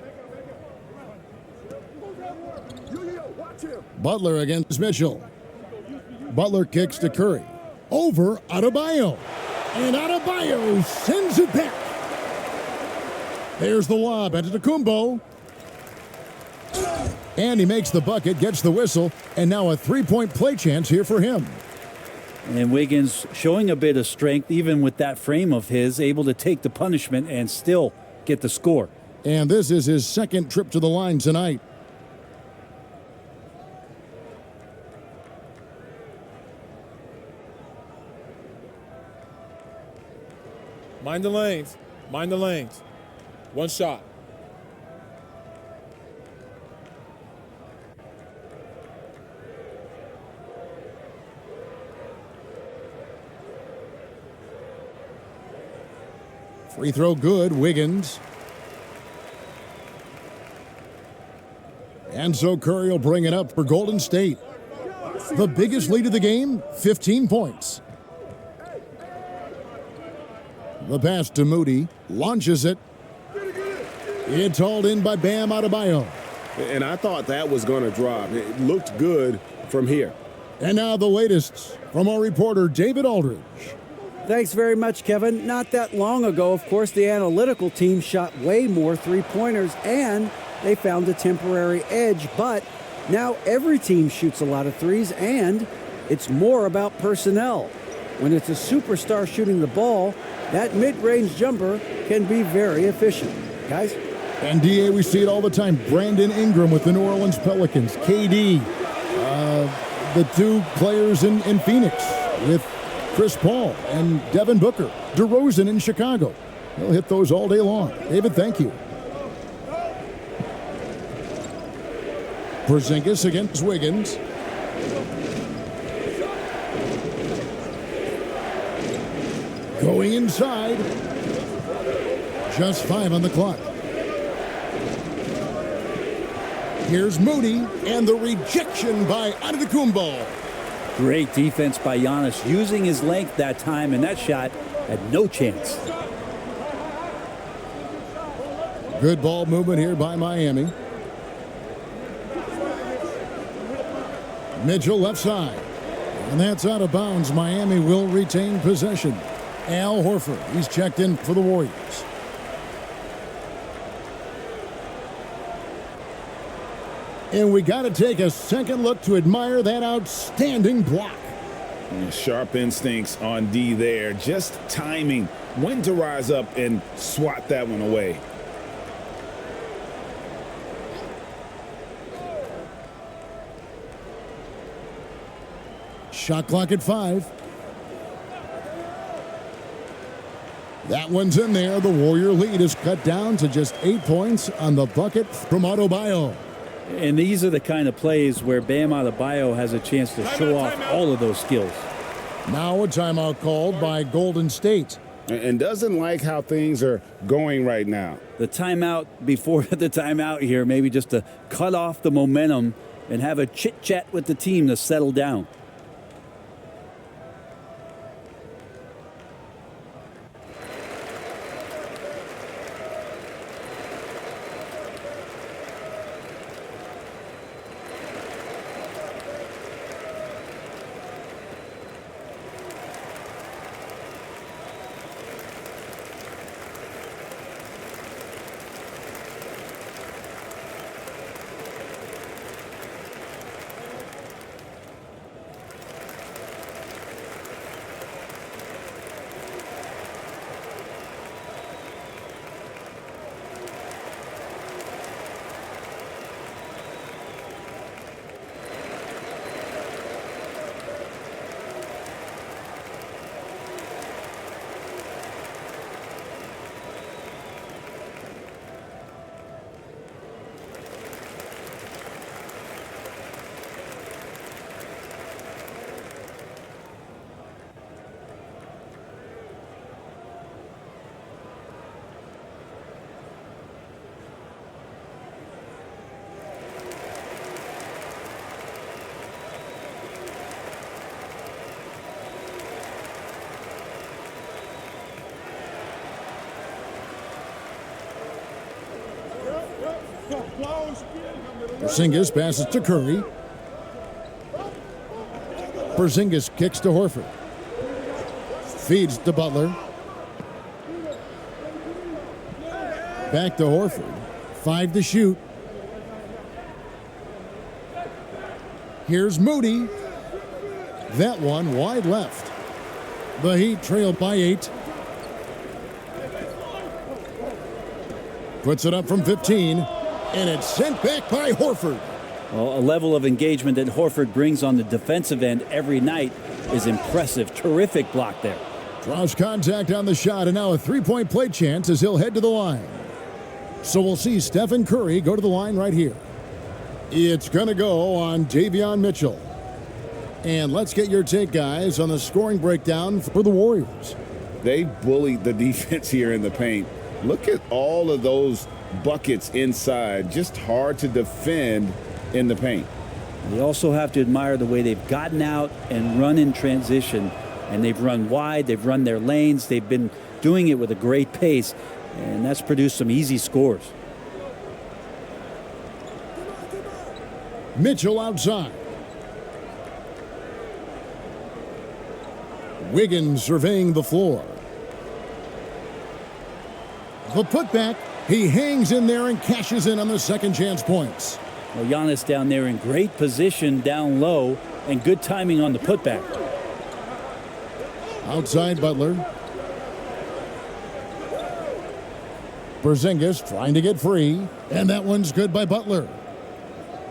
Butler against Mitchell. Butler kicks to Curry. Over Adebayo. And Adebayo sends it back. There's the lob at Antetokounmpo. And he makes the bucket, gets the whistle, and now a three-point play chance here for him. And Wiggins showing a bit of strength, even with that frame of his, able to take the punishment and still get the score. And this is his 2nd trip to the line tonight. Mind the lanes. Mind the lanes. One shot. Free throw good, Wiggins. And so Curry will bring it up for Golden State. The biggest lead of the game, 15 points. The pass to Moody, launches it. It's hauled in by Bam Adebayo. And I thought that was going to drop. It looked good from here. And now the latest from our reporter, David Aldridge. Thanks very much, Kevin. Not that long ago, of course, the analytical team shot way more three-pointers, and they found a temporary edge. But now every team shoots a lot of threes, and it's more about personnel. When it's a superstar shooting the ball, that mid-range jumper can be very efficient. Guys? And DA, we see it all the time. Brandon Ingram with the New Orleans Pelicans. KD, the 2 players in Phoenix with Chris Paul and Devin Booker. DeRozan in Chicago. He'll hit those all day long. David, thank you. Porzingis against Wiggins. Going inside. Just 5 on the clock. Here's Moody, and the rejection by Antetokounmpo. Great defense by Giannis, using his length that time, and that shot had no chance. Good ball movement here by Miami. Mitchell left side. And that's out of bounds. Miami will retain possession. Al Horford, he's checked in for the Warriors. And we got to take a second look to admire that outstanding block. Sharp instincts on D there. Just timing when to rise up and swat that one away. Shot clock at 5. That one's in there. The Warrior lead is cut down to just 8 points on the bucket from Adebayo. And these are the kind of plays where Bam Adebayo has a chance to show off all of those skills. Now a timeout called by Golden State. And doesn't like how things are going right now. The timeout before the timeout here, maybe just to cut off the momentum and have a chit-chat with the team to settle down. Porzingis passes to Curry. Porzingis kicks to Horford. Feeds to Butler. Back to Horford. 5 to shoot. Here's Moody. That one wide left. The Heat trailed by 8. Puts it up from 15. And it's sent back by Horford. Well, a level of engagement that Horford brings on the defensive end every night is impressive. Terrific block there. Draws contact on the shot, and now a three-point play chance as he'll head to the line. So we'll see Stephen Curry go to the line right here. It's going to go on Davion Mitchell. And let's get your take, guys, on the scoring breakdown for the Warriors. They bullied the defense here in the paint. Look at all of those buckets inside. Just hard to defend in the paint. You also have to admire the way they've gotten out and run in transition. And they've run wide. They've run their lanes. They've been doing it with a great pace. And that's produced some easy scores. Mitchell outside. Wiggins surveying the floor. The putback. He hangs in there and cashes in on the second chance points. Well, Giannis down there in great position down low and good timing on the putback. Outside Butler. Porzingis trying to get free. And that one's good by Butler.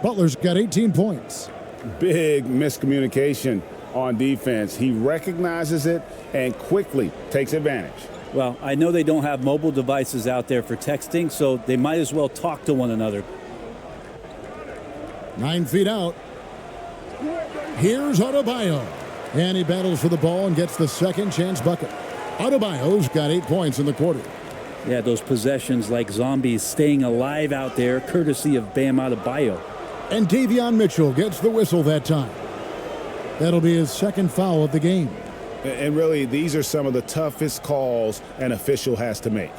Butler's got 18 points. Big miscommunication on defense. He recognizes it and quickly takes advantage. Well, I know they don't have mobile devices out there for texting, so they might as well talk to one another. 9 feet out. Here's Adebayo. And he battles for the ball and gets the second chance bucket. Adebayo's got 8 points in the quarter. Yeah, those possessions like zombies staying alive out there, courtesy of Bam Adebayo. And Davion Mitchell gets the whistle that time. That'll be his second foul of the game. And really, these are some of the toughest calls an official has to make.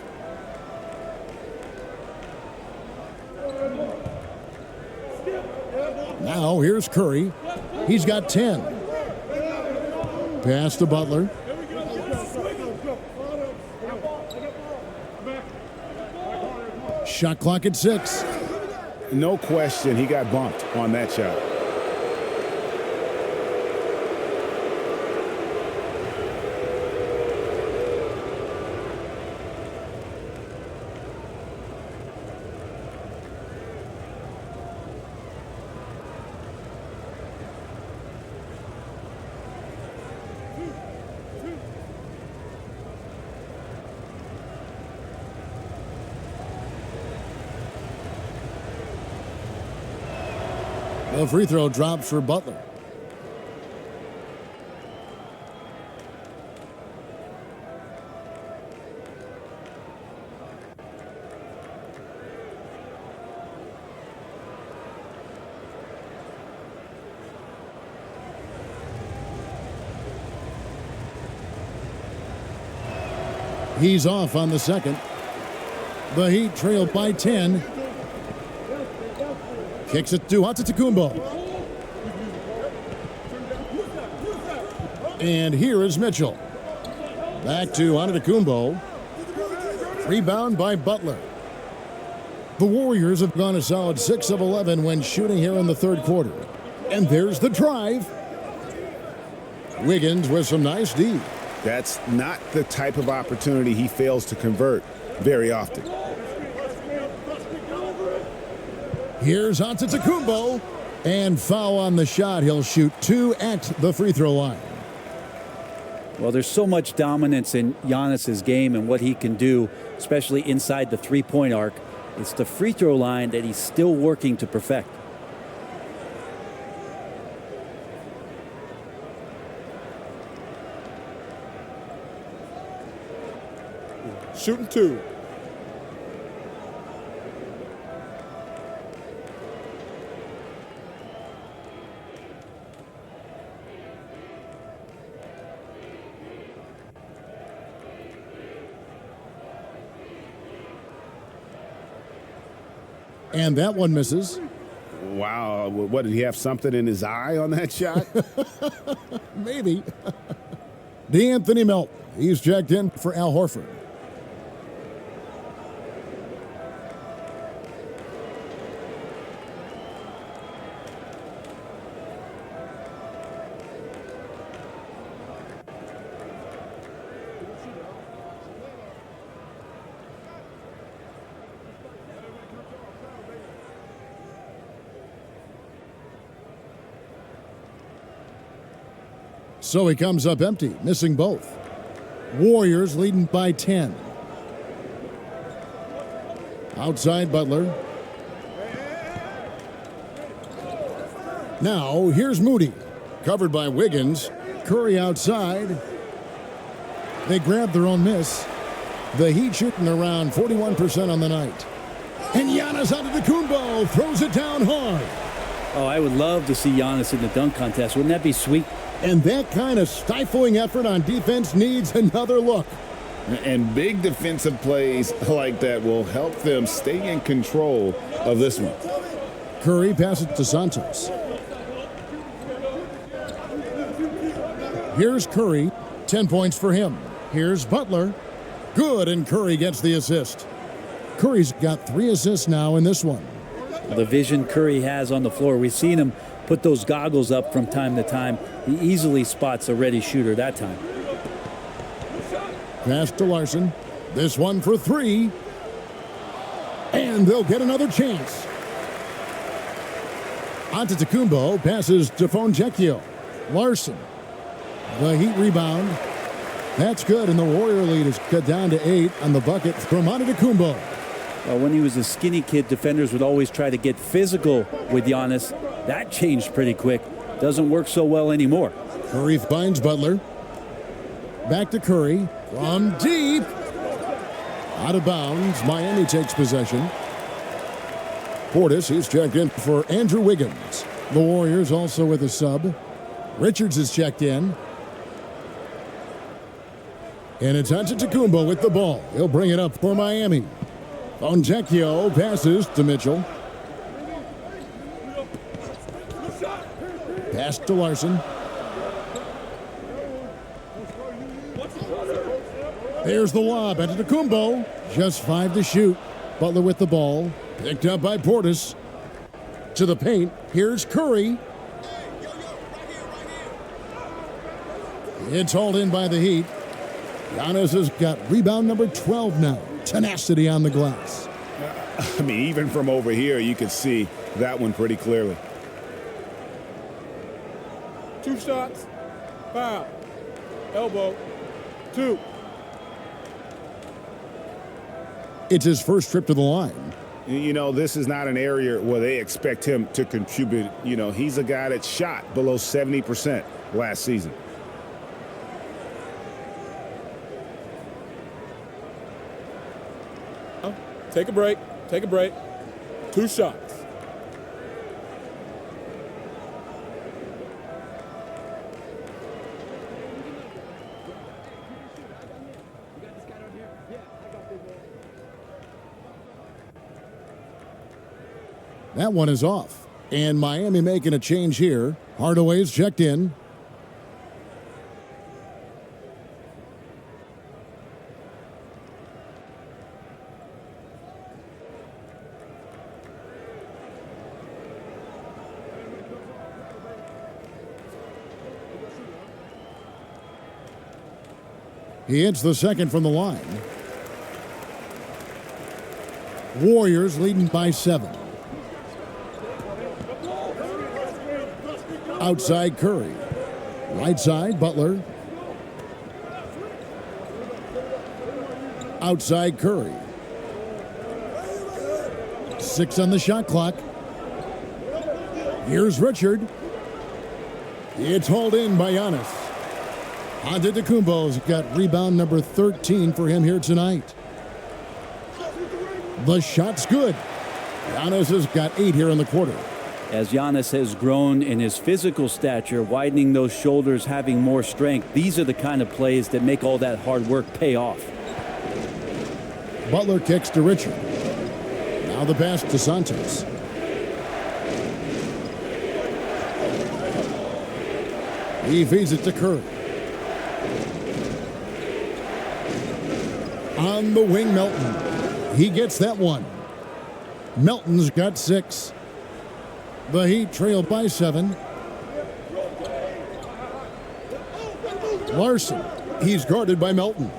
Now here's Curry. He's got 10. Pass to Butler. Shot clock at 6. No question, he got bumped on that shot. The free throw drops for Butler. He's off on the second. The Heat trail by 10. Kicks it to Antetokounmpo. And here is Mitchell. Back to Antetokounmpo. Rebound by Butler. The Warriors have gone a solid 6 of 11 when shooting here in the third quarter. And there's the drive. Wiggins with some nice D. That's not the type of opportunity he fails to convert very often. Here's Antetokounmpo. And foul on the shot. He'll shoot 2 at the free throw line. Well, there's so much dominance in Giannis's game and what he can do, especially inside the three-point arc. It's the free throw line that he's still working to perfect. Shooting 2. And that one misses. Wow, what, did he have something in his eye on that shot? Maybe. D'Anthony Melton. He's checked in for Al Horford. So he comes up empty, missing both. Warriors leading by 10. Outside Butler. Now here's Moody. Covered by Wiggins. Curry outside. They grab their own miss. The Heat shooting around 41% on the night. And Giannis Antetokounmpo throws it down hard. Oh, I would love to see Giannis in the dunk contest. Wouldn't that be sweet? And that kind of stifling effort on defense needs another look. And big defensive plays like that will help them stay in control of this one. Curry passes to Santos. Here's Curry. 10 points for him. Here's Butler. Good, and Curry gets the assist. Curry's got 3 assists now in this one. The vision Curry has on the floor, we've seen him put those goggles up from time to time. He easily spots a ready shooter that time. Pass to Larson. This one for 3. And they'll get another chance. Antetokounmpo passes to Fontecchio. Larson. The Heat rebound. That's good, and the Warrior lead is cut down to 8 on the bucket from Antetokounmpo. When he was a skinny kid, defenders would always try to get physical with Giannis. That changed pretty quick. Doesn't work so well anymore. Curry finds Butler. Back to Curry. From deep. Out of bounds. Miami takes possession. Portis, he's checked in for Andrew Wiggins. The Warriors also with a sub. Richards is checked in. And it's Antetokounmpo with the ball. He'll bring it up for Miami. Fontecchio passes to Mitchell. Pass to Larson. There's the lob. Antetokounmpo. Just 5 to shoot. Butler with the ball. Picked up by Portis. To the paint. Here's Curry. It's hauled in by the Heat. Giannis has got rebound number 12 now. Tenacity on the glass. I mean, even from over here, you could see that one pretty clearly. 2 shots. Foul. Elbow. 2. It's his first trip to the line. You know, this is not an area where they expect him to contribute. You know, he's a guy that shot below 70% last season. Take a break. Take a break. 2 shots. That one is off. And Miami making a change here. Hardaway's checked in. He hits the second from the line. Warriors leading by 7. Outside Curry. Right side Butler. Outside Curry. 6 on the shot clock. Here's Richard. It's hauled in by Giannis. Antetokounmpo's got rebound number 13 for him here tonight. The shot's good. Giannis has got 8 here in the quarter. As Giannis has grown in his physical stature, widening those shoulders, having more strength, these are the kind of plays that make all that hard work pay off. Butler kicks to Richard. Now the pass to Santos. He feeds it to Curry. On the wing, Melton. He gets that one. Melton's got 6. The Heat trailed by 7. Larson. He's guarded by Melton.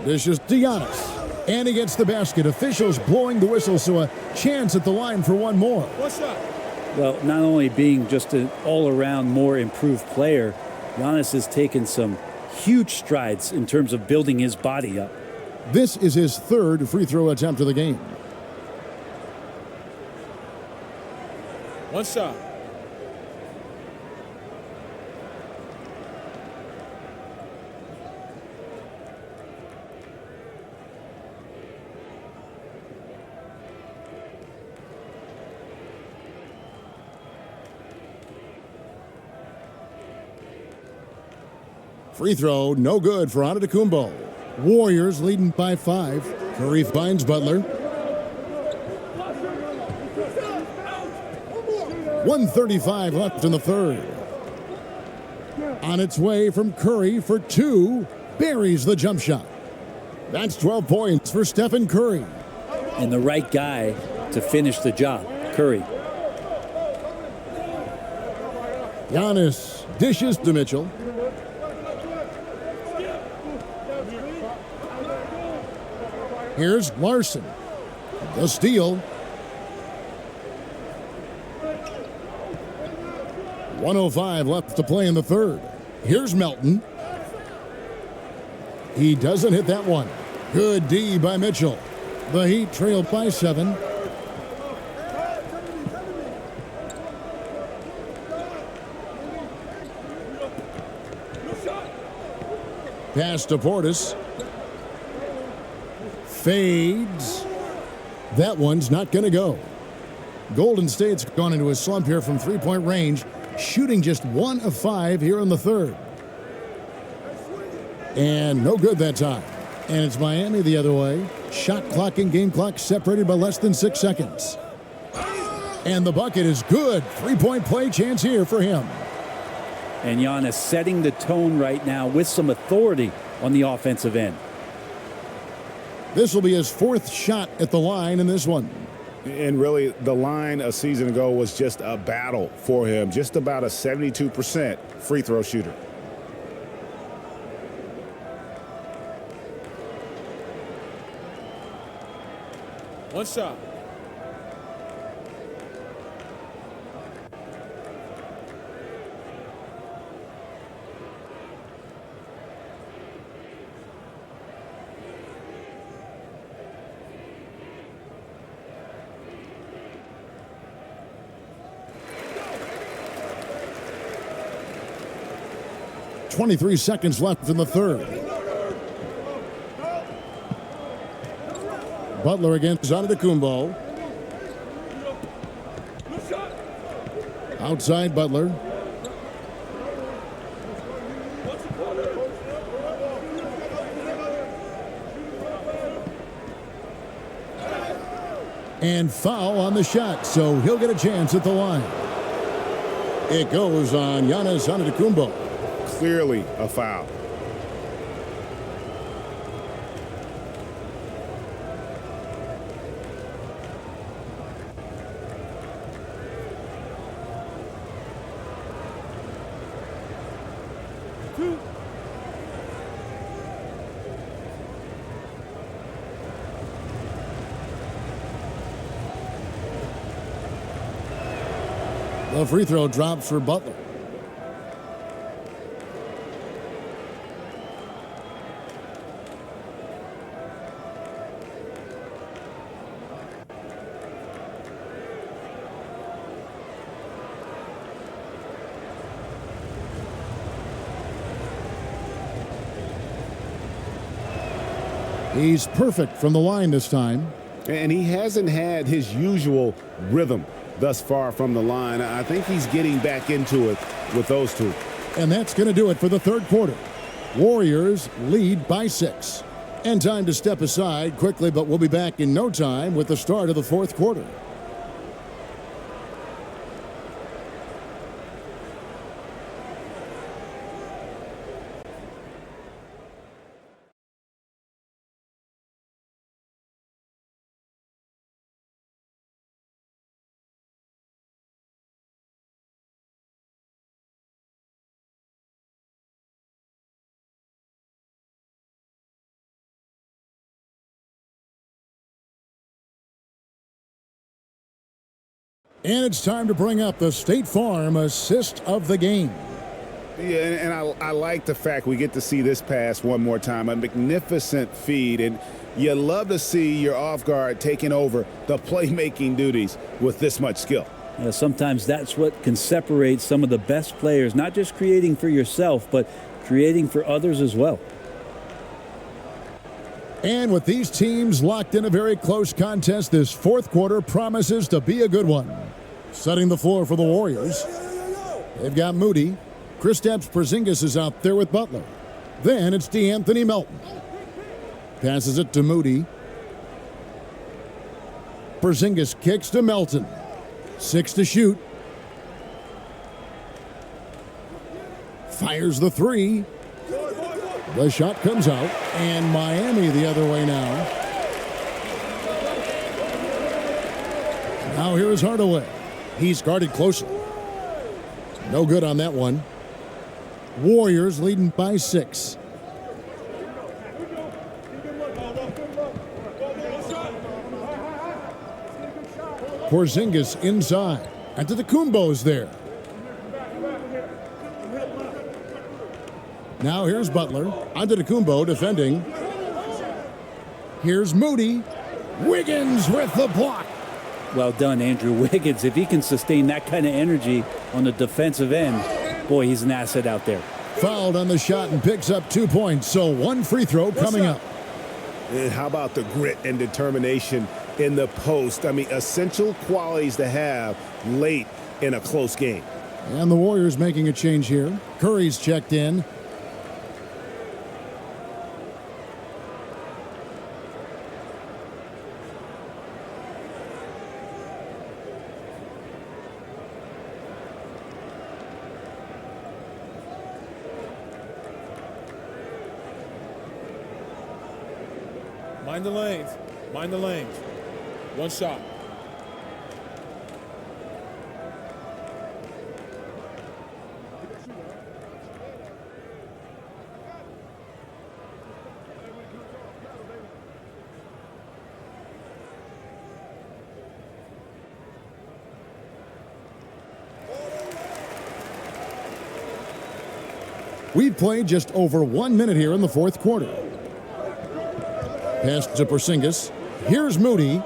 This is Giannis. And he gets the basket. Officials blowing the whistle, so a chance at the line for one more. What's up? Well, not only being just an all-around more improved player, Giannis has taken some huge strides in terms of building his body up. This is his 3rd free throw attempt of the game. 1 shot. Free throw, no good for Antetokounmpo. Warriors leading by 5. Curry finds Butler. 1:35 left in the 3rd. On its way from Curry for 2. Buries the jump shot. That's 12 points for Stephen Curry. And the right guy to finish the job, Curry. Giannis dishes to Mitchell. Here's Larson. The steal. 1:05 left to play in the 3rd. Here's Melton. He doesn't hit that one. Good D by Mitchell. The Heat trailed by 7. Pass to Portis. Fades. That one's not going to go. Golden State's gone into a slump here from three-point range, shooting just 1 of 5 here in the 3rd. And no good that time. And it's Miami the other way. Shot clock and game clock separated by less than 6 seconds. And the bucket is good. 3-point play chance here for him. And Giannis setting the tone right now with some authority on the offensive end. This will be his 4th shot at the line in this one. And really, the line a season ago was just a battle for him. Just about a 72% free throw shooter. One shot. 23 seconds left in the third. Butler against Antetokounmpo. Outside Butler. And foul on the shot, so he'll get a chance at the line. It goes on Giannis Antetokounmpo. Clearly a foul. The free throw drops for Butler. He's perfect from the line this time. And he hasn't had his usual rhythm thus far from the line. I think he's getting back into it with those two. And that's going to do it for the third quarter. Warriors lead by 6. And time to step aside quickly, but we'll be back in no time with the start of the fourth quarter. And it's time to bring up the State Farm assist of the game. Yeah, and I like the fact we get to see this pass one more time. A magnificent feed, and you love to see your off guard taking over the playmaking duties with this much skill. Yeah, sometimes that's what can separate some of the best players, not just creating for yourself, but creating for others as well. And with these teams locked in a very close contest, this fourth quarter promises to be a good one. Setting the floor for the Warriors. They've got Moody. Kristaps Porzingis is out there with Butler. Then it's DeAnthony Melton. Passes it to Moody. Porzingis kicks to Melton. 6 to shoot. Fires the 3. The shot comes out, and Miami the other way now. Now here is Hardaway. He's guarded closely. No good on that one. Warriors leading by 6. Porzingis inside. Antetokounmpo's there. Now here's Butler. Antetokounmpo defending. Here's Moody. Wiggins with the block. Well done, Andrew Wiggins. If he can sustain that kind of energy on the defensive end, boy, he's an asset out there. Fouled on the shot and picks up 2 points. So one free throw coming up. And how about the grit and determination in the post? I mean, essential qualities to have late in a close game. And the Warriors making a change here. Curry's checked in. Mind the lanes. Mind the lanes. One shot. We've played just over 1 minute here in the fourth quarter. Pass to Porzingis. Here's Moody.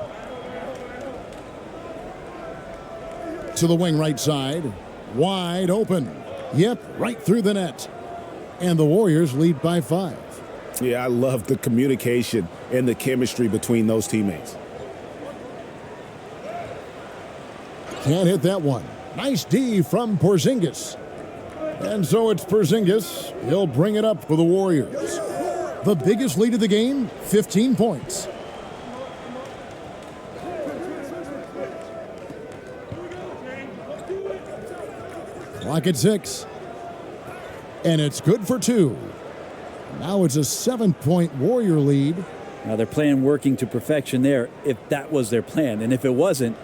To the wing right side. Wide open. Yep, right through the net. and the Warriors lead by 5. Yeah, I love the communication and the chemistry between those teammates. Can't hit that one. Nice D from Porzingis. And so it's Porzingis. He'll bring it up for the Warriors. The biggest lead of the game, 15 points. Clock at 6. And it's good for 2. Now it's a 7-point Warrior lead. Now they're playing working to perfection there, if that was their plan. And if it wasn't,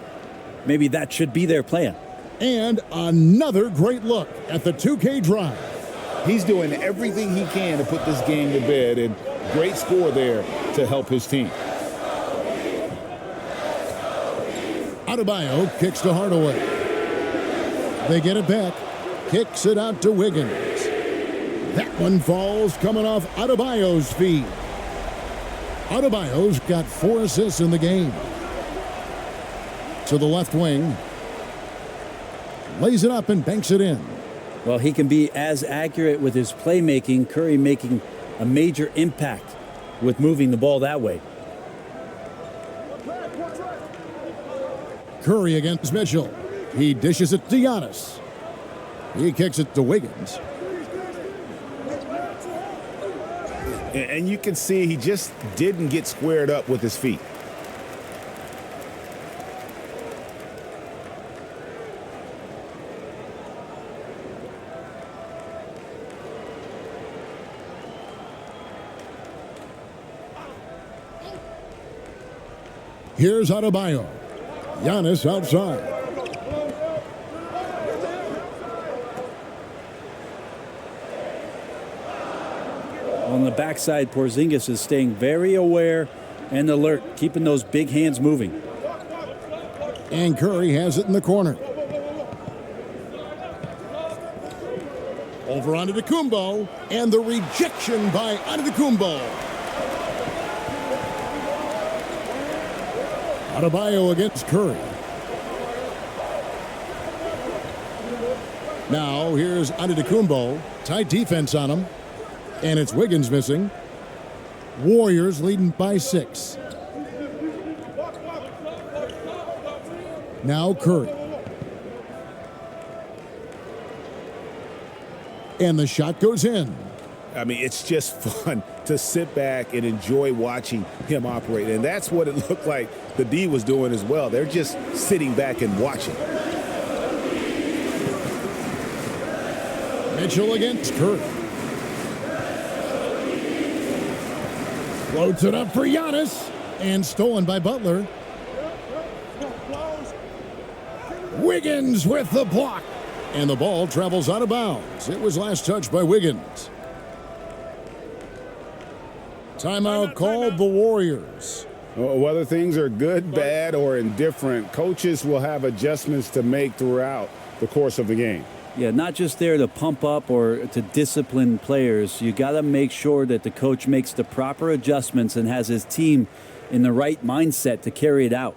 maybe that should be their plan. And another great look at the 2K drive. He's doing everything he can to put this game to bed, and great score there to help his team. Adebayo kicks to Hardaway. They get it back. Kicks it out to Wiggins. That one falls coming off Adebayo's feet. Adebayo's got 4 assists in the game. To the left wing. Lays it up and banks it in. Well, he can be as accurate with his playmaking. Curry making a major impact with moving the ball that way. Curry against Mitchell. He dishes it to Giannis. He kicks it to Wiggins. And you can see he just didn't get squared up with his feet. Here's Adebayo. Giannis outside. On the backside, Porzingis is staying very aware and alert, keeping those big hands moving. And Curry has it in the corner. Over Antetokounmpo, and the rejection by Antetokounmpo. Adebayo against Curry. Now here's Antetokounmpo. Tight defense on him. And it's Wiggins missing. Warriors leading by 6. Now Curry. And the shot goes in. I mean, it's just fun to sit back and enjoy watching him operate. And that's what it looked like the D was doing as well. They're just sitting back and watching. Mitchell against Curry. Floats it up for Giannis. And stolen by Butler. Wiggins with the block. And the ball travels out of bounds. It was last touched by Wiggins. Timeout called the Warriors. Whether things are good, bad, or indifferent, coaches will have adjustments to make throughout the course of the game. Yeah, not just there to pump up or to discipline players. You got to make sure that the coach makes the proper adjustments and has his team in the right mindset to carry it out.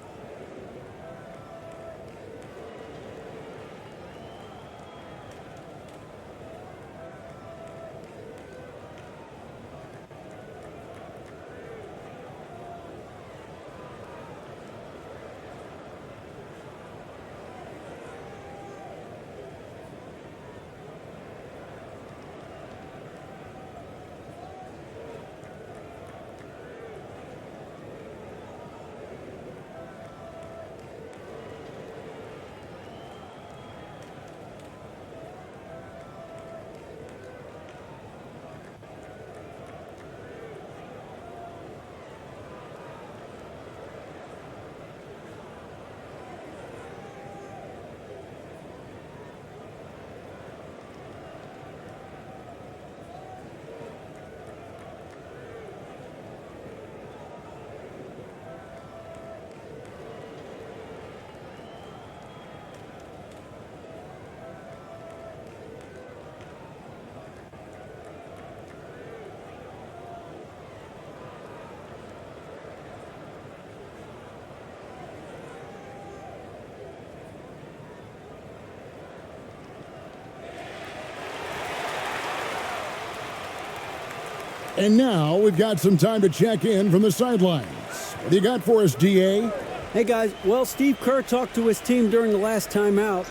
And now we've got some time to check in from the sidelines. What do you got for us, DA? Hey, guys. Well, Steve Kerr talked to his team during the last timeout.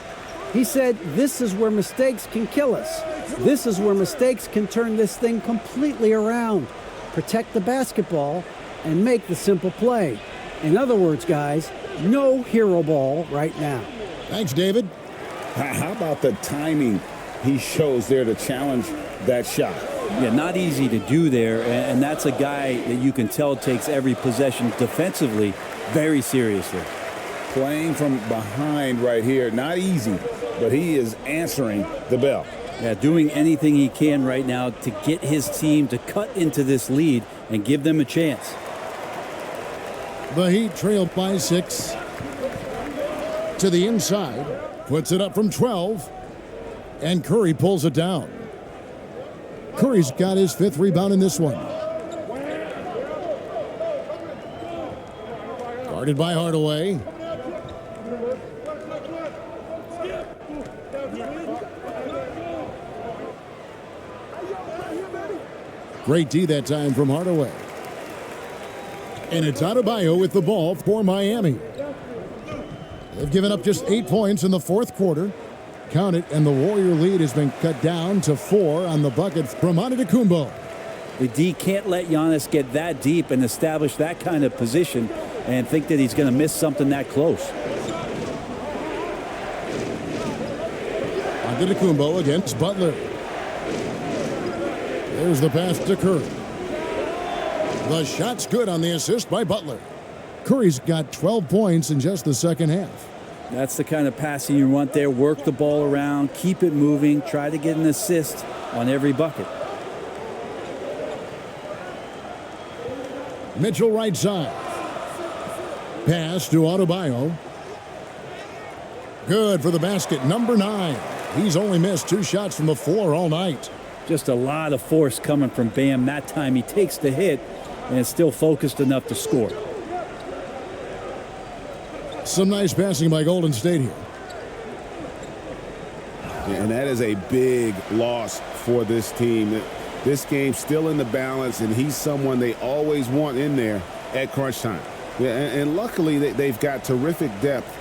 He said, this is where mistakes can kill us. This is where mistakes can turn this thing completely around. Protect the basketball and make the simple play. In other words, guys, no hero ball right now. Thanks, David. How about the timing he shows there to challenge that shot? Yeah, not easy to do there, and that's a guy that you can tell takes every possession defensively very seriously. Playing from behind right here, not easy, but he is answering the bell. Yeah, doing anything he can right now to get his team to cut into this lead and give them a chance. The Heat trail by 6. To the inside, puts it up from 12, and Curry pulls it down. Curry's got his 5th rebound in this one. Guarded by Hardaway. Great D that time from Hardaway. And it's Adebayo with the ball for Miami. They've given up just 8 points in the 4th quarter. Count it, and the Warrior lead has been cut down to 4 on the bucket from Antetokounmpo. The D can't let Giannis get that deep and establish that kind of position and think that he's going to miss something that close. Antetokounmpo against Butler. There's the pass to Curry. The shot's good on the assist by Butler. Curry's got 12 points in just the second half. That's the kind of passing you want there. Work the ball around, keep it moving, try to get an assist on every bucket. Mitchell right side. Pass to Adebayo. Good for the basket, number 9. He's only missed 2 shots from the floor all night. Just a lot of force coming from Bam. That time he takes the hit and is still focused enough to score. Some nice passing by Golden State here. And that is a big loss for this team. This game's still in the balance, and he's someone they always want in there at crunch time. Yeah, and luckily they've got terrific depth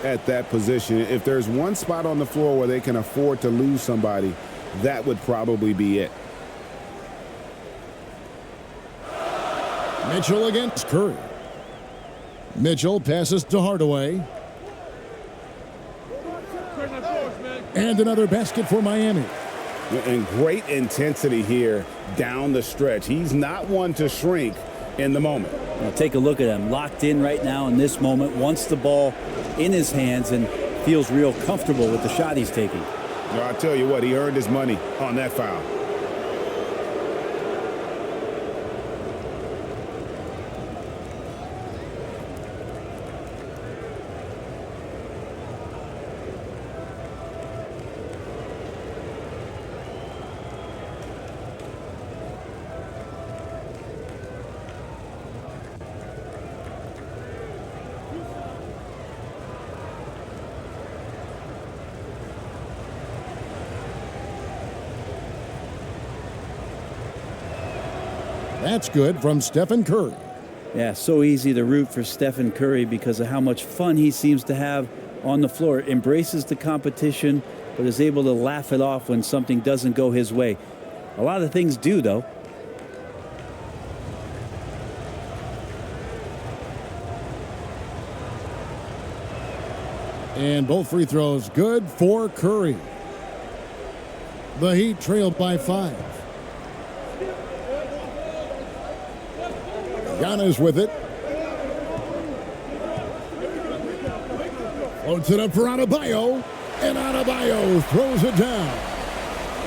at that position. If there's one spot on the floor where they can afford to lose somebody, that would probably be it. Mitchell against Curry. Mitchell passes to Hardaway. And another basket for Miami. And great intensity here down the stretch. He's not one to shrink in the moment. Now take a look at him. Locked in right now in this moment. Wants the ball in his hands and feels real comfortable with the shot he's taking. Well, I'll tell you what, he earned his money on that foul. That's good from Stephen Curry. Yeah, so easy to root for Stephen Curry because of how much fun he seems to have on the floor. Embraces the competition, but is able to laugh it off when something doesn't go his way. A lot of things do, though. And both free throws good for Curry. The Heat trail by 5. Giannis with it. Floats it up for Adebayo. And Adebayo throws it down.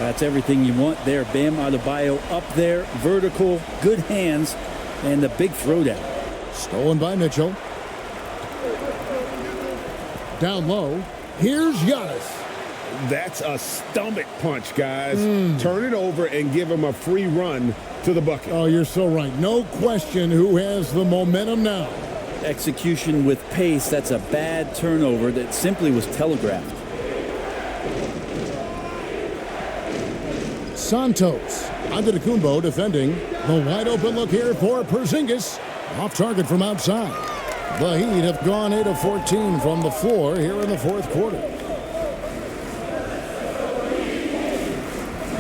That's everything you want there. Bam Adebayo up there, vertical, good hands, and the big throwdown. Stolen by Mitchell. Down low. Here's Giannis. That's a stomach punch, guys. Turn it over and give him a free run to the bucket. Oh, you're so right. No question who has the momentum now. Execution with pace. That's a bad turnover that simply was telegraphed. Santos. Antetokounmpo defending. The wide open look here for Porzingis. Off target from outside. The Heat have gone 8 of 14 from the floor here in the fourth quarter.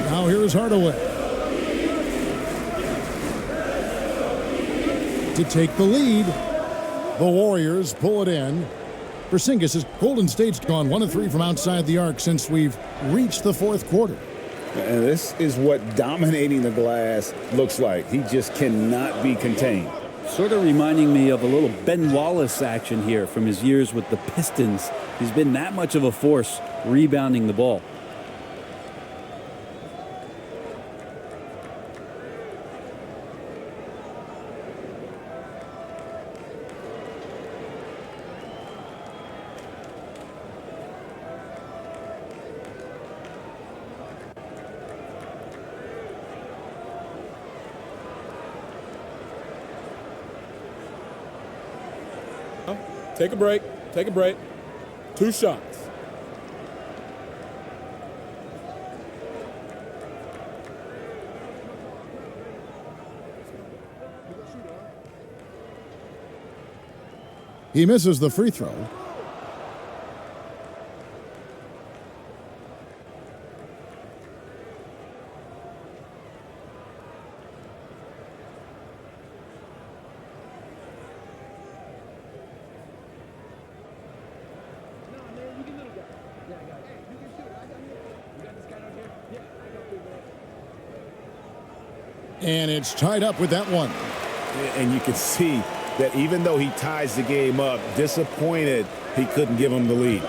Now here's Hardaway to take the lead. The Warriors pull it in. Porzingis is Golden State's gone 1 of 3 from outside the arc since we've reached the fourth quarter. And this is what dominating the glass looks like. He just cannot be contained. Sort of reminding me of a little Ben Wallace action here from his years with the Pistons. He's been that much of a force rebounding the ball. Take a break. Take a break. 2 shots. He misses the free throw. And it's tied up with that one. And you can see that even though he ties the game up, disappointed he couldn't give him the lead.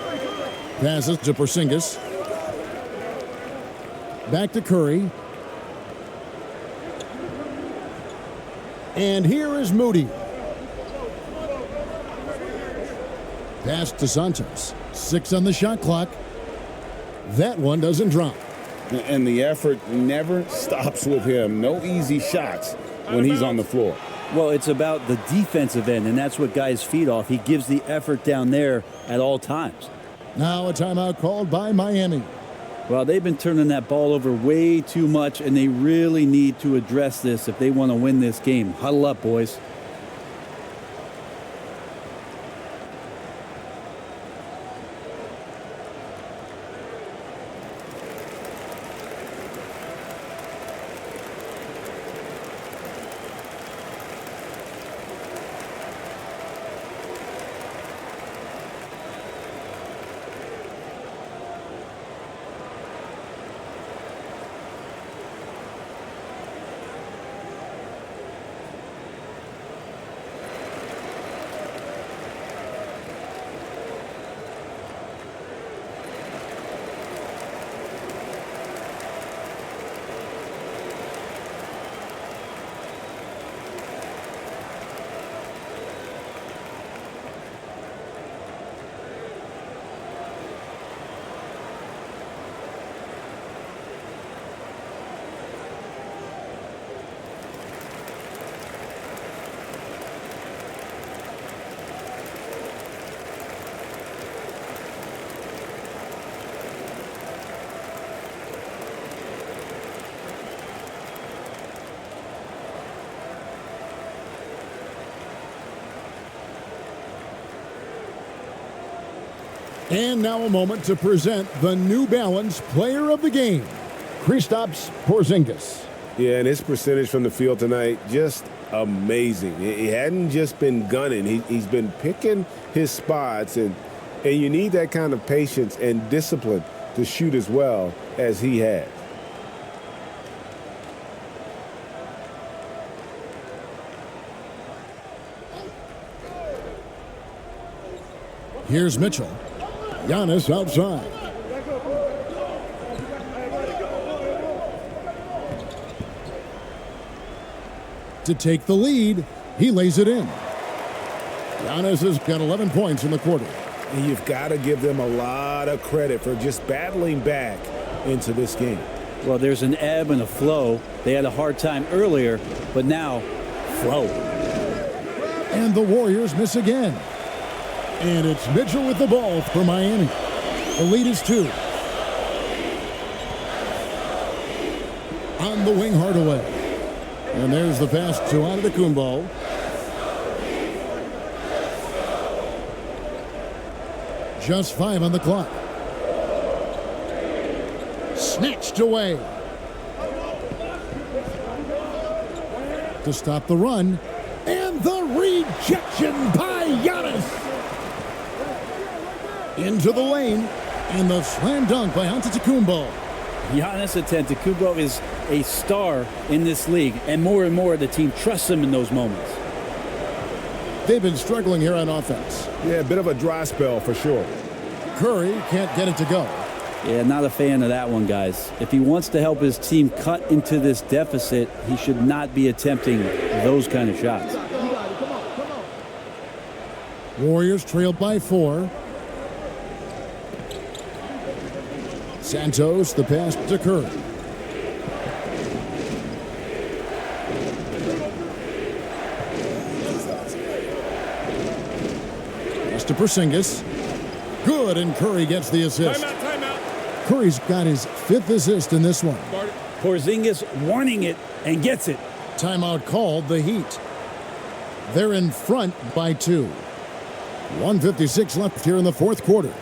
Passes to Porzingis. Back to Curry. And here is Moody. Pass to Santos. 6 on the shot clock. That one doesn't drop. And the effort never stops with him. No easy shots when he's on the floor. Well, it's about the defensive end, and that's what guys feed off. He gives the effort down there at all times. Now a timeout called by Miami. Well, they've been turning that ball over way too much, and they really need to address this if they want to win this game. Huddle up, boys. And now a moment to present the New Balance Player of the Game, Kristaps Porzingis. Yeah, and his percentage from the field tonight, just amazing. He hadn't just been gunning. He's been picking his spots, and you need that kind of patience and discipline to shoot as well as he had. Here's Mitchell. Giannis outside. To take the lead, he lays it in. Giannis has got 11 points in the quarter. And you've got to give them a lot of credit for just battling back into this game. Well, there's an ebb and a flow. They had a hard time earlier, but now, flow. And the Warriors miss again. And it's Mitchell with the ball for Miami. The lead is 2. on the wing Hardaway. And there's the pass to Antetokounmpo. Just 5 on the clock. Snatched away. To stop the run. And the rejection by Giannis. Into the lane. And the slam dunk by Antetokounmpo. Giannis Antetokounmpo is a star in this league, and more the team trusts him in those moments. They've been struggling here on offense. Yeah, a bit of a dry spell for sure. Curry can't get it to go. Yeah, not a fan of that one, guys. If he wants to help his team cut into this deficit, he should not be attempting those kind of shots. Warriors trail by 4. Santos, the pass to Curry. Pass to Porzingis. Good, and Curry gets the assist. Timeout. Curry's got his 5th assist in this one. Porzingis wanting it and gets it. Timeout called, the Heat. They're in front by 2. 1:56 left here in the 4th quarter.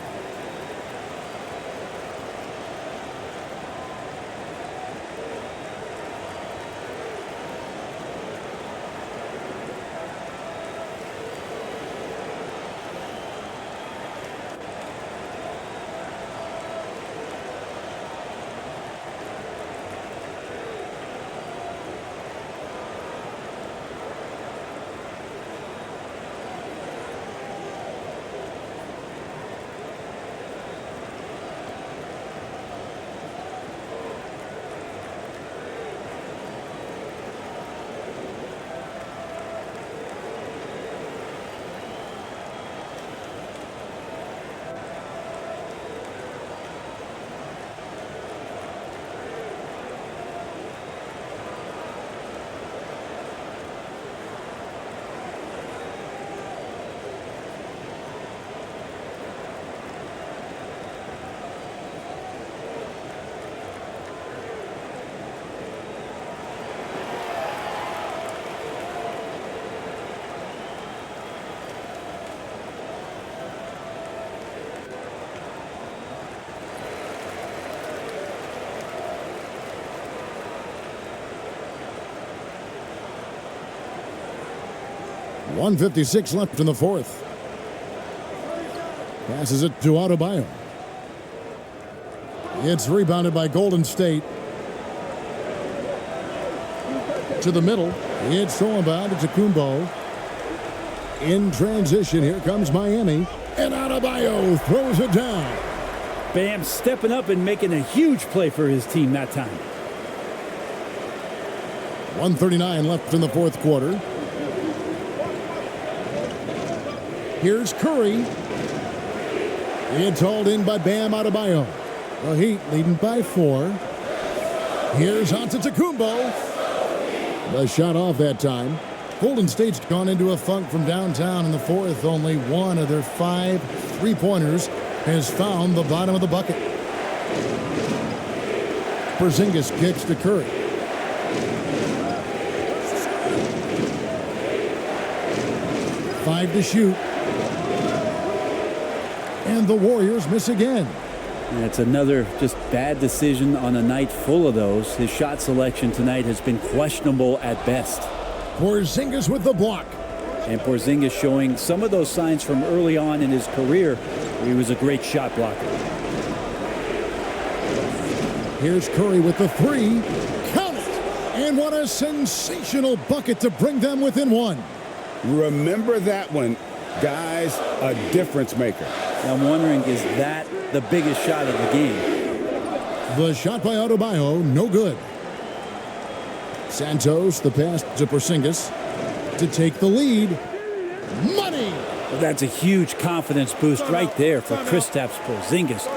.156 left in the 4th. Passes it to Adebayo. It's rebounded by Golden State. To the middle. It's thrown by Antetokounmpo. In transition, here comes Miami. And Adebayo throws it down. Bam stepping up and making a huge play for his team that time. 1:39 left in the 4th quarter. Here's Curry. It's hauled in by Bam Adebayo. The Heat leading by 4. Here's Antetokounmpo. The shot off that time. Golden State's gone into a funk from downtown in the 4th. Only one of their 5 3-pointers has found the bottom of the bucket. Porzingis kicks to Curry. Five to shoot. And the Warriors miss again. And it's another just bad decision on a night full of those. His shot selection tonight has been questionable at best. Porzingis with the block. And Porzingis showing some of those signs from early on in his career where he was a great shot blocker. Here's Curry with the 3. Count it! And what a sensational bucket to bring them within 1. Remember that one. Guys, a difference maker. I'm wondering, is that the biggest shot of the game? The shot by Adebayo, no good. Santos, the pass to Porzingis to take the lead. Money! Well, that's a huge confidence boost right there for Kristaps Porzingis.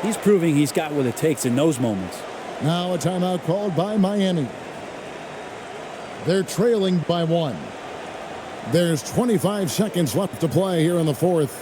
He's proving he's got what it takes in those moments. Now a timeout called by Miami. They're trailing by 1. There's 25 seconds left to play here in the 4th.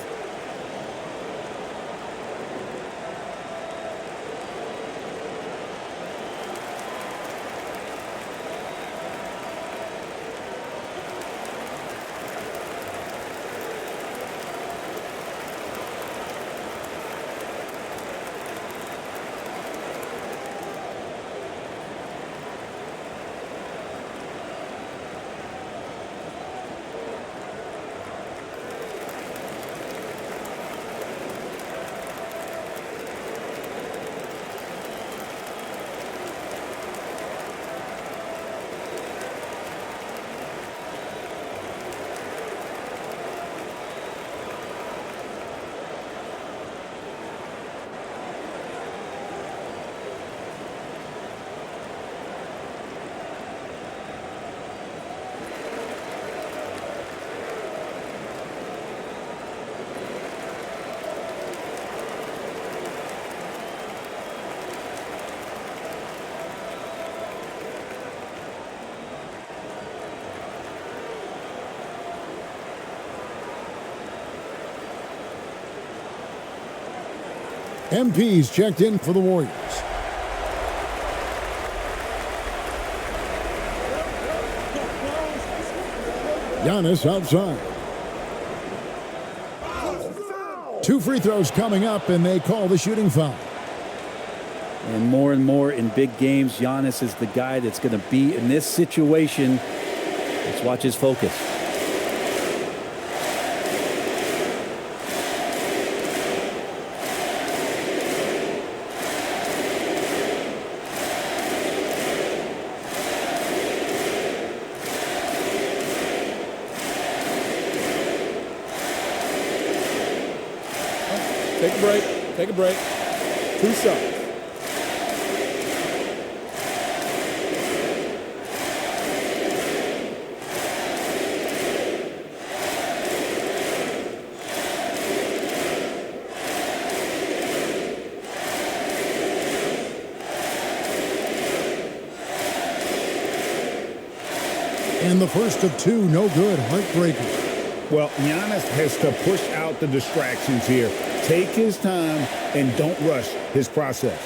MP's checked in for the Warriors. Giannis outside. 2 free throws coming up, and they call the shooting foul. And more in big games, Giannis is the guy that's going to be in this situation. Let's watch his focus. Take a break. Take a break. 2 shots. And the first of 2, no good, heartbreaker. Well, Giannis has to push out the distractions here. Take his time and don't rush his process.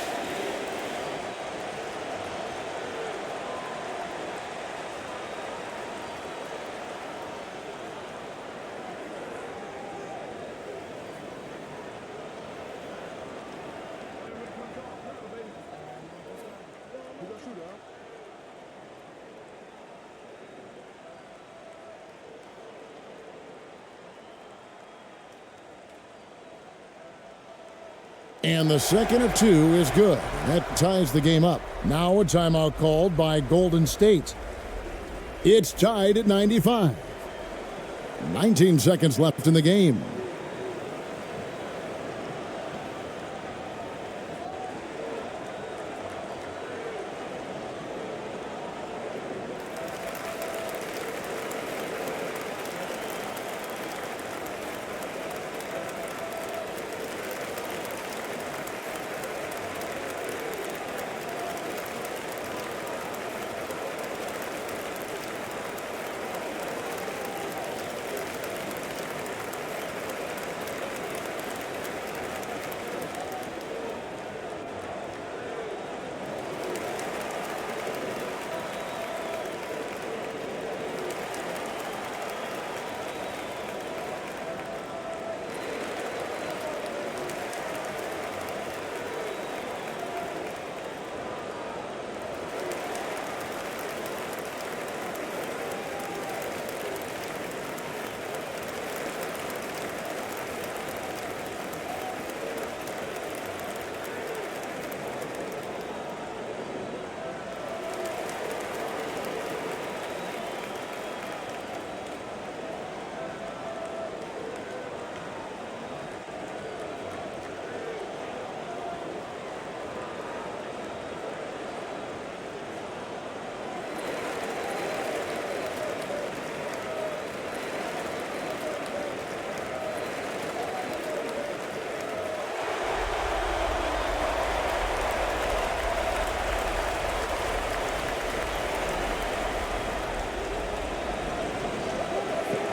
And the second of 2 is good. That ties the game up. Now a timeout called by Golden State. It's tied at 95. 19 seconds left in the game.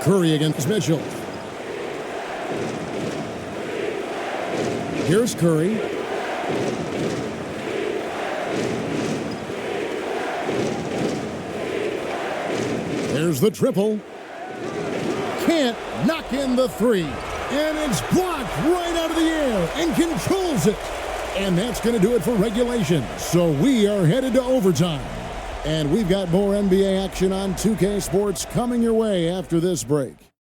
Curry against Mitchell. Here's Curry. There's the triple. Can't knock in the 3. And it's blocked right out of the air and controls it. And that's going to do it for regulation. So we are headed to overtime. And we've got more NBA action on 2K Sports coming your way after this break.